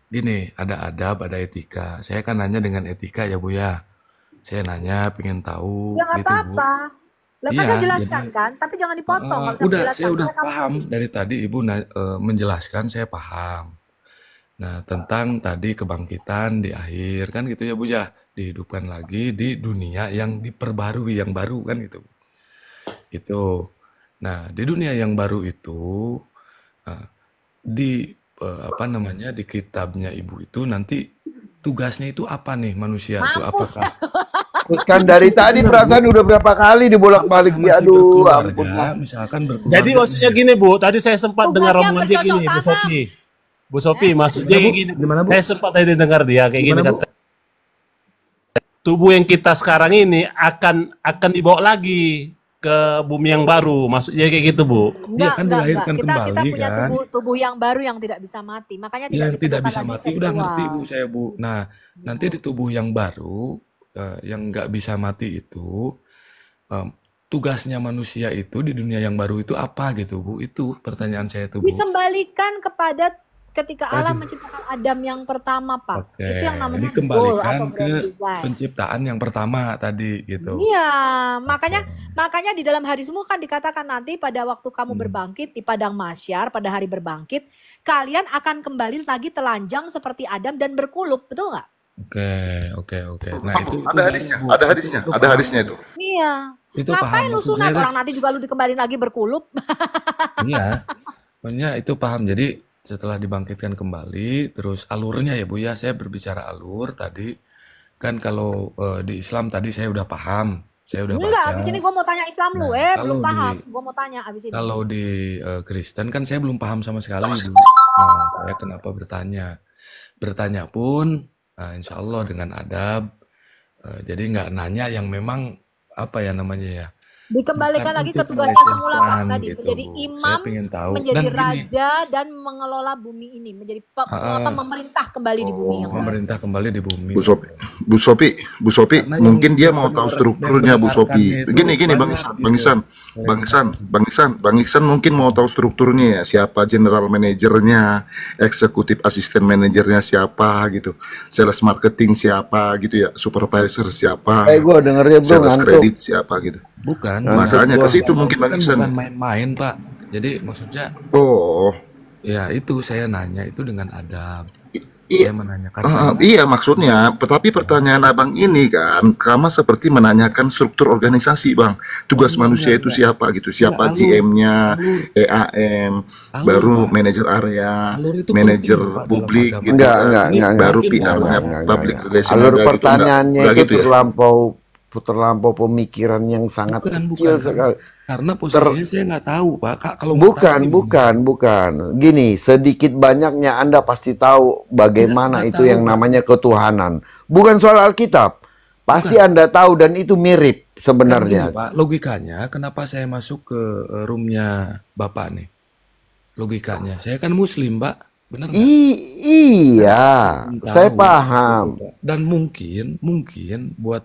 gini, ada adab, ada etika. Saya kan nanya dengan etika ya Bu ya. Saya nanya, pengen tahu Ya nggak gitu Bu. apa-apa. Lah kan Iya, saya jelaskan jadi kan, tapi jangan dipotong kalau saya udah, menjelaskan. saya udah Karena kamu paham dari tadi Ibu menjelaskan, saya paham. Nah, tentang tadi kebangkitan di akhir kan gitu ya Bu ya, dihidupkan lagi di dunia yang diperbarui, yang baru kan gitu. Itu. Nah, di dunia yang baru itu eh, di apa namanya, di kitabnya Ibu itu nanti tugasnya itu apa nih manusia itu? mampus. Apakah Terus kan dari tadi perasaan udah berapa kali dibolak-balik apakah dia, masih aduh ampun. berkeluarga, misalkan Jadi berkeluarga maksudnya gini Bu, tadi saya sempat dengar Tugasnya omongan dia bercocok gini, Bu tanam. Sophie. Bu Sophie, maksudnya kayak gini. Gimana, Bu? Saya sempat tadi dengar dia kayak gini Gimana, Bu? kata. Tubuh yang kita sekarang ini akan dibawa lagi ke bumi yang baru. Maksudnya kayak gitu, Bu. Iya kan dilahirkan Kita kembali punya kan? tubuh yang baru yang tidak bisa mati. Makanya Yang tidak diperlukan bisa lagi mati udah ngerti Bu seksual. saya Bu. Nah, nanti di tubuh yang baru yang nggak bisa mati itu em, tugasnya manusia itu di dunia yang baru itu apa gitu Bu? Itu pertanyaan saya tuh Bu. Dikembalikan kepada ketika Allah menciptakan Adam yang pertama, Pak. Oke, Itu yang namanya goal dikembalikan atau ke grand design. penciptaan yang pertama tadi gitu. Iya, makanya di dalam hadismu kan dikatakan nanti pada waktu kamu berbangkit di padang mahsyar, pada hari berbangkit, kalian akan kembali lagi telanjang seperti Adam dan berkulup, betul nggak? Oke. Nah, itu Ada hadisnya, ada hadisnya, ada hadisnya itu. Iya. Itu Ngapain paham lu maksud sunat saya. orang nanti juga lu dikembaliin lagi berkulup? Iya. Pokoknya itu paham. Jadi setelah dibangkitkan kembali, terus alurnya ya Bu ya, saya berbicara alur tadi. Kan kalau di Islam tadi saya udah paham, saya udah Enggak, baca. abis ini gue mau tanya Islam lu, Nah, belum kalau paham. di Gue mau tanya abis ini. kalau di Kristen kan saya belum paham sama sekali Bu. Nah, saya kenapa bertanya? Bertanya pun insya Allah dengan adab. Jadi nggak nanya yang memang apa ya namanya ya, Dikembalikan bukan lagi ke untuk tugasnya semula, Pak, melecehkan tadi gitu menjadi Bu. Saya imam, pengen tahu. menjadi Dan gini, raja dan mengelola bumi ini, menjadi pemerintah kembali di bumi yang baru. pemerintah kembali di bumi. Bu Sophie, Karena yang mungkin dia mau tahu mendengar- strukturnya Bu Sophie. mendengarkannya itu Gini, Bang banyak Ihsan, gitu. Bang Ihsan mungkin mau tahu strukturnya ya, siapa general manajernya, eksekutif asisten manajernya siapa gitu, sales marketing siapa gitu ya, supervisor siapa, Gue dengernya bro sales ngantuk. kredit siapa gitu. Bukan. Makanya ke situ Karena mungkin itu Bang kan Ihsan. bukan main-main Pak. Jadi maksudnya Oh, ya itu saya nanya itu dengan adab. iya. Saya menanyakan Iya maksudnya, tetapi pertanyaan abang ini kan, sama seperti menanyakan struktur organisasi bang. Tugas manusia itu siapa gitu, siapa alur. GM-nya, EAM, Alur, baru Pak. manajer area, Alur itu manajer penting, Pak, dalam publik agama. gitu Enggak, kan. enggak, Baru mungkin, PR-nya, Pak. public relation Alur ada gitu, pertanyaannya enggak itu gitu ya. terlampau pemikiran yang sangat Bukan, kecil bukan. sekali. Karena posisinya saya nggak tahu Pak. Kak, kalau nggak Bukan, tahu bukan. Gini, sedikit banyaknya Anda pasti tahu bagaimana Nggak itu tahu, yang Pak. namanya ketuhanan. Bukan soal Alkitab. Pasti Anda tahu dan itu mirip Kan gini, sebenarnya. Pak, logikanya kenapa saya masuk ke roomnya Bapak nih? Logikanya, saya kan Muslim Pak, benar nggak? Iya, Belum saya tahu, paham. gitu, Pak. Dan mungkin buat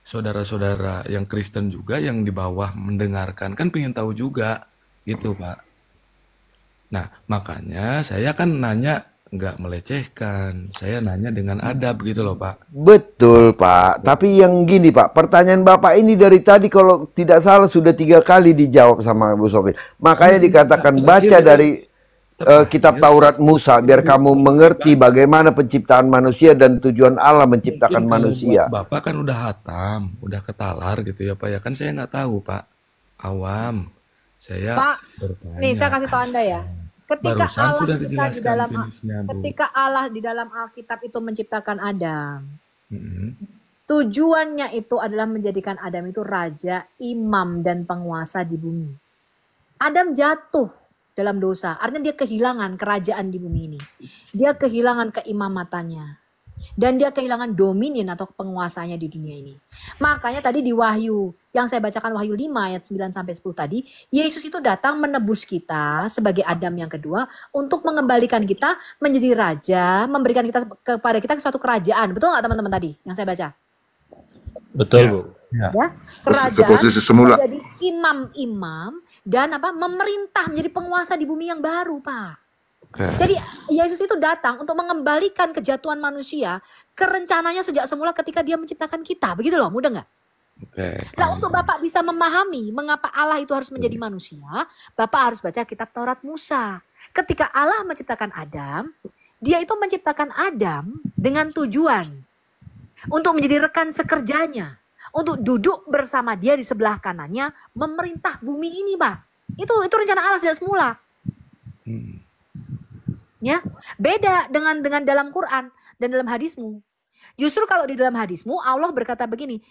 saudara-saudara yang Kristen juga yang di bawah mendengarkan kan pengen tahu juga gitu Pak. Nah makanya saya kan nanya nggak melecehkan, saya nanya dengan adab gitu loh Pak. Betul Pak, tapi yang gini Pak, pertanyaan Bapak ini dari tadi kalau tidak salah sudah 3 kali dijawab sama Bu Sofi. Makanya dikatakan baca dari kitab Taurat Musa biar kamu mengerti bagaimana penciptaan manusia dan tujuan Allah menciptakan Mungkin kalau manusia. buat Bapak kan udah hatam, udah ketalar gitu ya Pak ya. Kan saya nggak tahu Pak, awam. Saya Pak, bertanya. nih saya kasih tahu Anda ya. Ketika Barusan Allah sudah kita di dijelaskan dalam jenisnya, Bu. ketika Allah di dalam Alkitab itu menciptakan Adam, Mm-mm. tujuannya itu adalah menjadikan Adam itu raja, imam dan penguasa di bumi. Adam jatuh dalam dosa, artinya dia kehilangan kerajaan di bumi ini. Dia kehilangan keimamatannya. Dan dia kehilangan dominion atau penguasanya di dunia ini. Makanya tadi di Wahyu, yang saya bacakan Wahyu 5 ayat 9 sampai 10 tadi, Yesus itu datang menebus kita sebagai Adam yang kedua untuk mengembalikan kita menjadi raja, memberikan kita kepada kita suatu kerajaan. Betul nggak teman-teman tadi yang saya baca? Betul, Bu. Ya. Ya, Ke kerajaan posisi semula. menjadi imam-imam dan memerintah menjadi penguasa di bumi yang baru, Pak. Oke. Jadi Yesus itu datang untuk mengembalikan kejatuhan manusia ke rencananya sejak semula ketika dia menciptakan kita. Begitu loh, mudah nggak? Oke. Nah, untuk Bapak bisa memahami mengapa Allah itu harus menjadi manusia, Bapak harus baca kitab Taurat Musa. Ketika Allah menciptakan Adam, dia itu menciptakan Adam dengan tujuan untuk menjadi rekan sekerjanya, untuk duduk bersama dia di sebelah kanannya, memerintah bumi ini, Pak. Itu rencana Allah sejak semula. Hmm. Ya, beda dengan dalam Quran dan dalam hadismu. Justru kalau di dalam hadismu Allah berkata begini,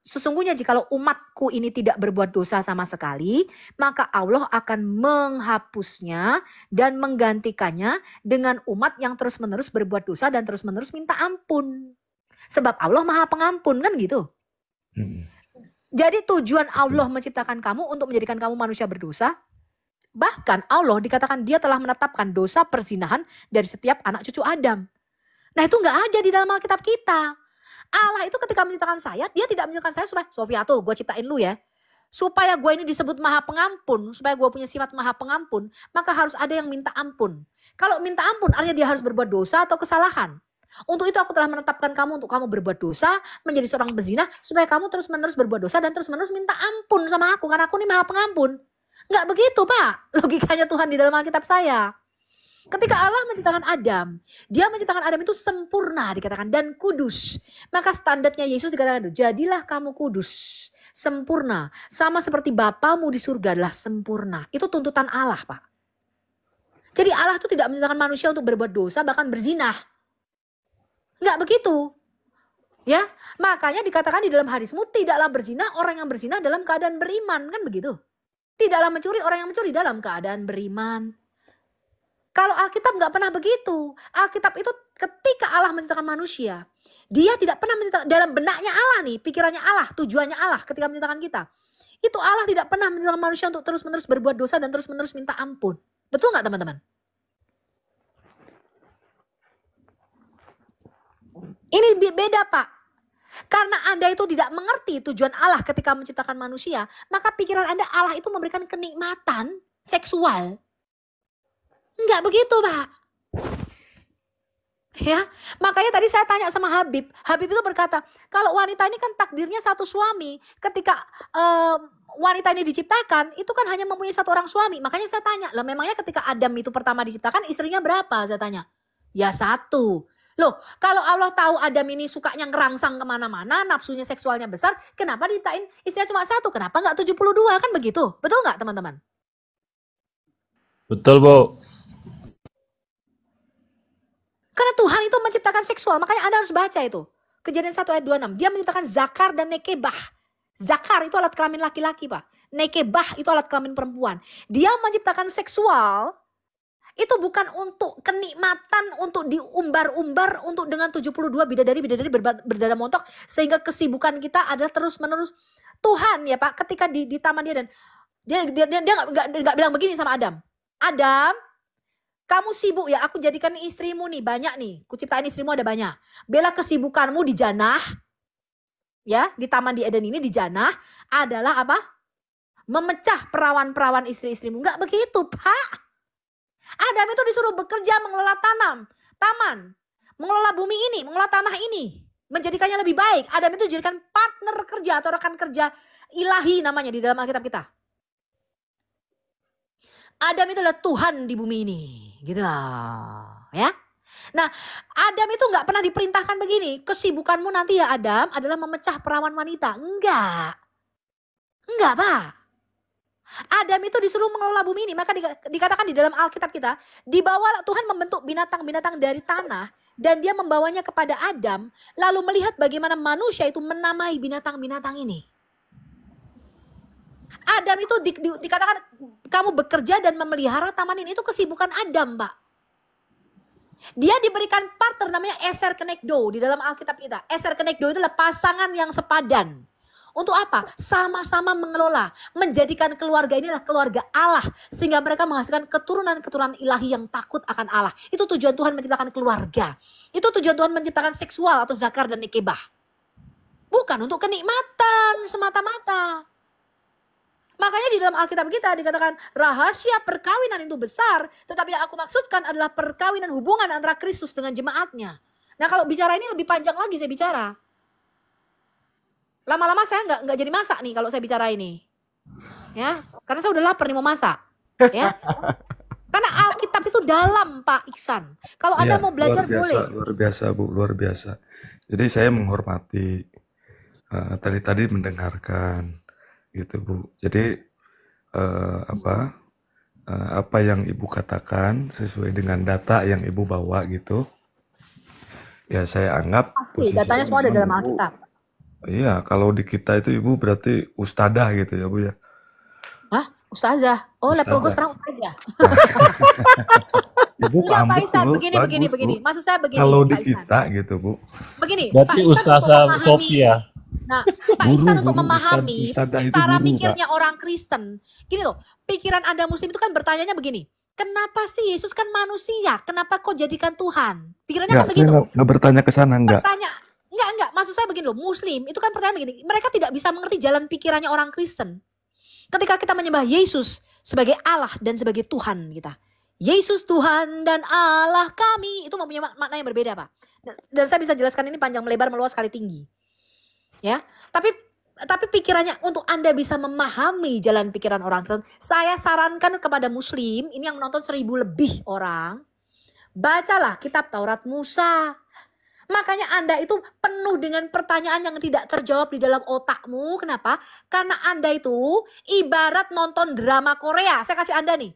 sesungguhnya jikalau umatku ini tidak berbuat dosa sama sekali, maka Allah akan menghapusnya dan menggantikannya dengan umat yang terus-menerus berbuat dosa dan terus-menerus minta ampun. Sebab Allah Maha Pengampun, kan gitu. Hmm. Jadi tujuan Allah menciptakan kamu untuk menjadikan kamu manusia berdosa. Bahkan Allah dikatakan dia telah menetapkan dosa perzinahan dari setiap anak cucu Adam. Nah, itu nggak ada di dalam Alkitab kita. Allah itu ketika menciptakan saya, dia tidak menciptakan saya supaya, Sofiatul, gue ciptain lu ya. Supaya gue ini disebut Maha Pengampun, supaya gue punya sifat Maha Pengampun, maka harus ada yang minta ampun. Kalau minta ampun artinya dia harus berbuat dosa atau kesalahan. Untuk itu aku telah menetapkan kamu untuk kamu berbuat dosa, menjadi seorang pezina, supaya kamu terus-menerus berbuat dosa dan terus-menerus minta ampun sama aku, karena aku ini Maha Pengampun. Nggak begitu, Pak, logikanya Tuhan di dalam Alkitab saya. Ketika Allah menciptakan Adam, dia menciptakan Adam itu sempurna dikatakan dan kudus. Maka standarnya Yesus dikatakan, jadilah kamu kudus, sempurna, sama seperti Bapamu di surga adalah sempurna. Itu tuntutan Allah, Pak. Jadi Allah itu tidak menciptakan manusia untuk berbuat dosa, bahkan berzinah. Nggak begitu. Ya, makanya dikatakan di dalam hadismu, tidaklah berzina orang yang berzina dalam keadaan beriman, kan begitu. Tidaklah mencuri orang yang mencuri dalam keadaan beriman. Kalau Alkitab nggak pernah begitu. Alkitab itu ketika Allah menciptakan manusia, dia tidak pernah menciptakan dalam benaknya Allah nih, pikirannya Allah, tujuannya Allah ketika menciptakan kita. Itu Allah tidak pernah menciptakan manusia untuk terus-menerus berbuat dosa dan terus-menerus minta ampun. Betul nggak teman-teman? Ini beda, Pak. Karena Anda itu tidak mengerti tujuan Allah ketika menciptakan manusia, maka pikiran Anda Allah itu memberikan kenikmatan seksual. Enggak begitu, Pak. Ya, makanya tadi saya tanya sama Habib. Habib itu berkata, kalau wanita ini kan takdirnya satu suami. Ketika wanita ini diciptakan, itu kan hanya mempunyai satu orang suami. Makanya saya tanya, lah memangnya ketika Adam itu pertama diciptakan, istrinya berapa? Saya tanya. Ya satu. Loh, kalau Allah tahu Adam ini sukanya ngerangsang kemana-mana, nafsunya seksualnya besar, kenapa diciptain istrinya cuma satu? Kenapa nggak 72? Kan begitu. Betul nggak teman-teman? Betul, Bu. Karena Tuhan itu menciptakan seksual, makanya Anda harus baca itu. Kejadian 1 ayat 26, dia menciptakan zakar dan nekebah. Zakar itu alat kelamin laki-laki, Pak. Nekebah itu alat kelamin perempuan. Dia menciptakan seksual, itu bukan untuk kenikmatan, untuk diumbar-umbar, untuk dengan 72 bidadari berdada montok, sehingga kesibukan kita adalah terus-menerus. Tuhan ya Pak, ketika di taman dia dan dia nggak bilang begini sama Adam. Adam, kamu sibuk ya, aku jadikan istrimu nih banyak nih, kuciptain istrimu ada banyak. Bela kesibukanmu di janah, ya di taman di Eden ini di janah adalah apa? Memecah perawan-perawan istri-istrimu. Nggak begitu Pak. Adam itu disuruh bekerja mengelola taman, mengelola bumi ini, mengelola tanah ini, menjadikannya lebih baik. Adam itu dijadikan partner kerja atau rekan kerja ilahi namanya di dalam Alkitab kita. Adam itu adalah Tuhan di bumi ini, gitu lah, ya. Nah, Adam itu nggak pernah diperintahkan begini, kesibukanmu nanti ya Adam adalah memecah perawan wanita. Enggak, Pak. Adam itu disuruh mengelola bumi ini, maka dikatakan di dalam Alkitab kita, dibawa Tuhan membentuk binatang-binatang dari tanah dan dia membawanya kepada Adam, lalu melihat bagaimana manusia itu menamai binatang-binatang ini. Adam itu dikatakan kamu bekerja dan memelihara taman ini, itu kesibukan Adam, Pak. Dia diberikan partner namanya eser kenekdo di dalam Alkitab kita. Eser kenekdo itu adalah pasangan yang sepadan. Untuk apa? Sama-sama mengelola, menjadikan keluarga ini adalah keluarga Allah, sehingga mereka menghasilkan keturunan-keturunan ilahi yang takut akan Allah. Itu tujuan Tuhan menciptakan keluarga. Itu tujuan Tuhan menciptakan seksual atau zakar dan nikebah. Bukan untuk kenikmatan semata-mata. Makanya di dalam Alkitab kita dikatakan rahasia perkawinan itu besar, tetapi yang aku maksudkan adalah perkawinan hubungan antara Kristus dengan jemaatnya. Nah kalau bicara ini lebih panjang lagi saya bicara. Lama-lama saya nggak jadi masak nih kalau saya bicara ini, ya, karena saya udah lapar nih mau masak, ya. Karena Alkitab itu dalam, Pak Iksan. Kalau Anda mau belajar boleh. Luar biasa Bu, luar biasa. Jadi saya menghormati, tadi mendengarkan, gitu Bu. Jadi apa yang Ibu katakan sesuai dengan data yang Ibu bawa gitu, ya saya anggap Pasti, datanya semua ada dalam Bu. Alkitab. Iya, kalau di kita itu Ibu berarti ustadzah gitu ya Bu ya. Hah? Ustazah? Oh, level gue Ustadzah. sekarang ustazah. Ibu Enggak, paham Pak Iksan, betul, begini. bagus, Bu. Maksud saya begini, Kalau di Pak Iksan. kita gitu Bu. Begini, Berarti Pak Iksan untuk Ustazah memahami. Sofia. Nah, Pak Iksan untuk Guru, memahami ustadzah itu cara guru, Kak. mikirnya orang Kristen. Gini loh, pikiran Anda Muslim itu kan bertanyanya begini. Kenapa sih Yesus kan manusia? Kenapa kok jadikan Tuhan? Pikirannya kan Enggak, saya begitu. nggak bertanya ke sana, enggak. Enggak. Maksud saya begini loh, Muslim itu kan pertanyaan begini. Mereka tidak bisa mengerti jalan pikirannya orang Kristen. Ketika kita menyembah Yesus sebagai Allah dan sebagai Tuhan kita. Yesus Tuhan dan Allah kami. Itu mempunyai makna yang berbeda, Pak. Dan saya bisa jelaskan ini panjang melebar meluas kali tinggi. Ya, tapi pikirannya untuk Anda bisa memahami jalan pikiran orang Kristen, saya sarankan kepada Muslim, ini yang menonton 1000 lebih orang, bacalah kitab Taurat Musa. Makanya Anda itu penuh dengan pertanyaan yang tidak terjawab di dalam otakmu. Kenapa? Karena Anda itu ibarat nonton drama Korea. Saya kasih Anda nih.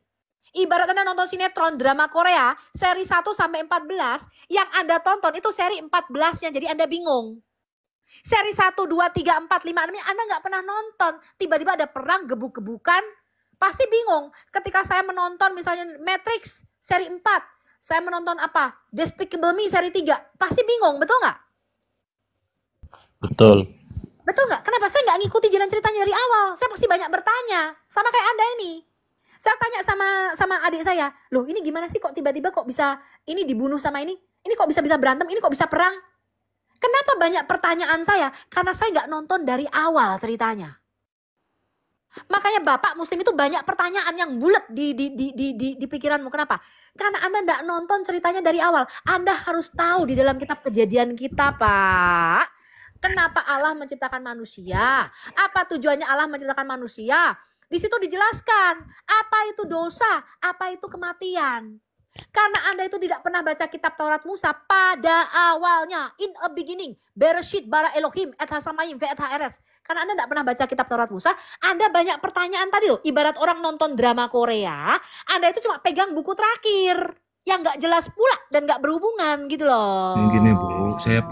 Ibarat Anda nonton sinetron drama Korea, seri 1 sampai 14, yang Anda tonton itu seri 14-nya, jadi Anda bingung. Seri 1, 2, 3, 4, 5, 6 Anda nggak pernah nonton. Tiba-tiba ada perang, gebuk-gebukan, pasti bingung. Ketika saya menonton misalnya Matrix seri 4, saya menonton apa? Despicable Me seri 3. Pasti bingung, betul nggak? Betul. Betul nggak? Kenapa saya nggak ngikuti jalan ceritanya dari awal? Saya pasti banyak bertanya. Sama kayak Anda ini. Saya tanya sama adik saya, loh ini gimana sih kok tiba-tiba kok bisa ini dibunuh sama ini? Ini kok bisa berantem? Ini kok bisa perang? Kenapa banyak pertanyaan saya? Karena saya nggak nonton dari awal ceritanya. Makanya Bapak Muslim itu banyak pertanyaan yang bulat di pikiranmu. Kenapa? Karena Anda tidak nonton ceritanya dari awal. Anda harus tahu di dalam kitab Kejadian kita, Pak. Kenapa Allah menciptakan manusia? Apa tujuannya Allah menciptakan manusia? Di situ dijelaskan apa itu dosa, apa itu kematian. Karena Anda itu tidak pernah baca kitab Taurat Musa pada awalnya. In a beginning, Bereshit bara Elohim et hasamayim ve et haaretz. Karena Anda tidak pernah baca kitab Taurat Musa, Anda banyak pertanyaan tadi loh. Ibarat orang nonton drama Korea, Anda itu cuma pegang buku terakhir yang nggak jelas pula dan nggak berhubungan gitu loh. Gini Bu, saya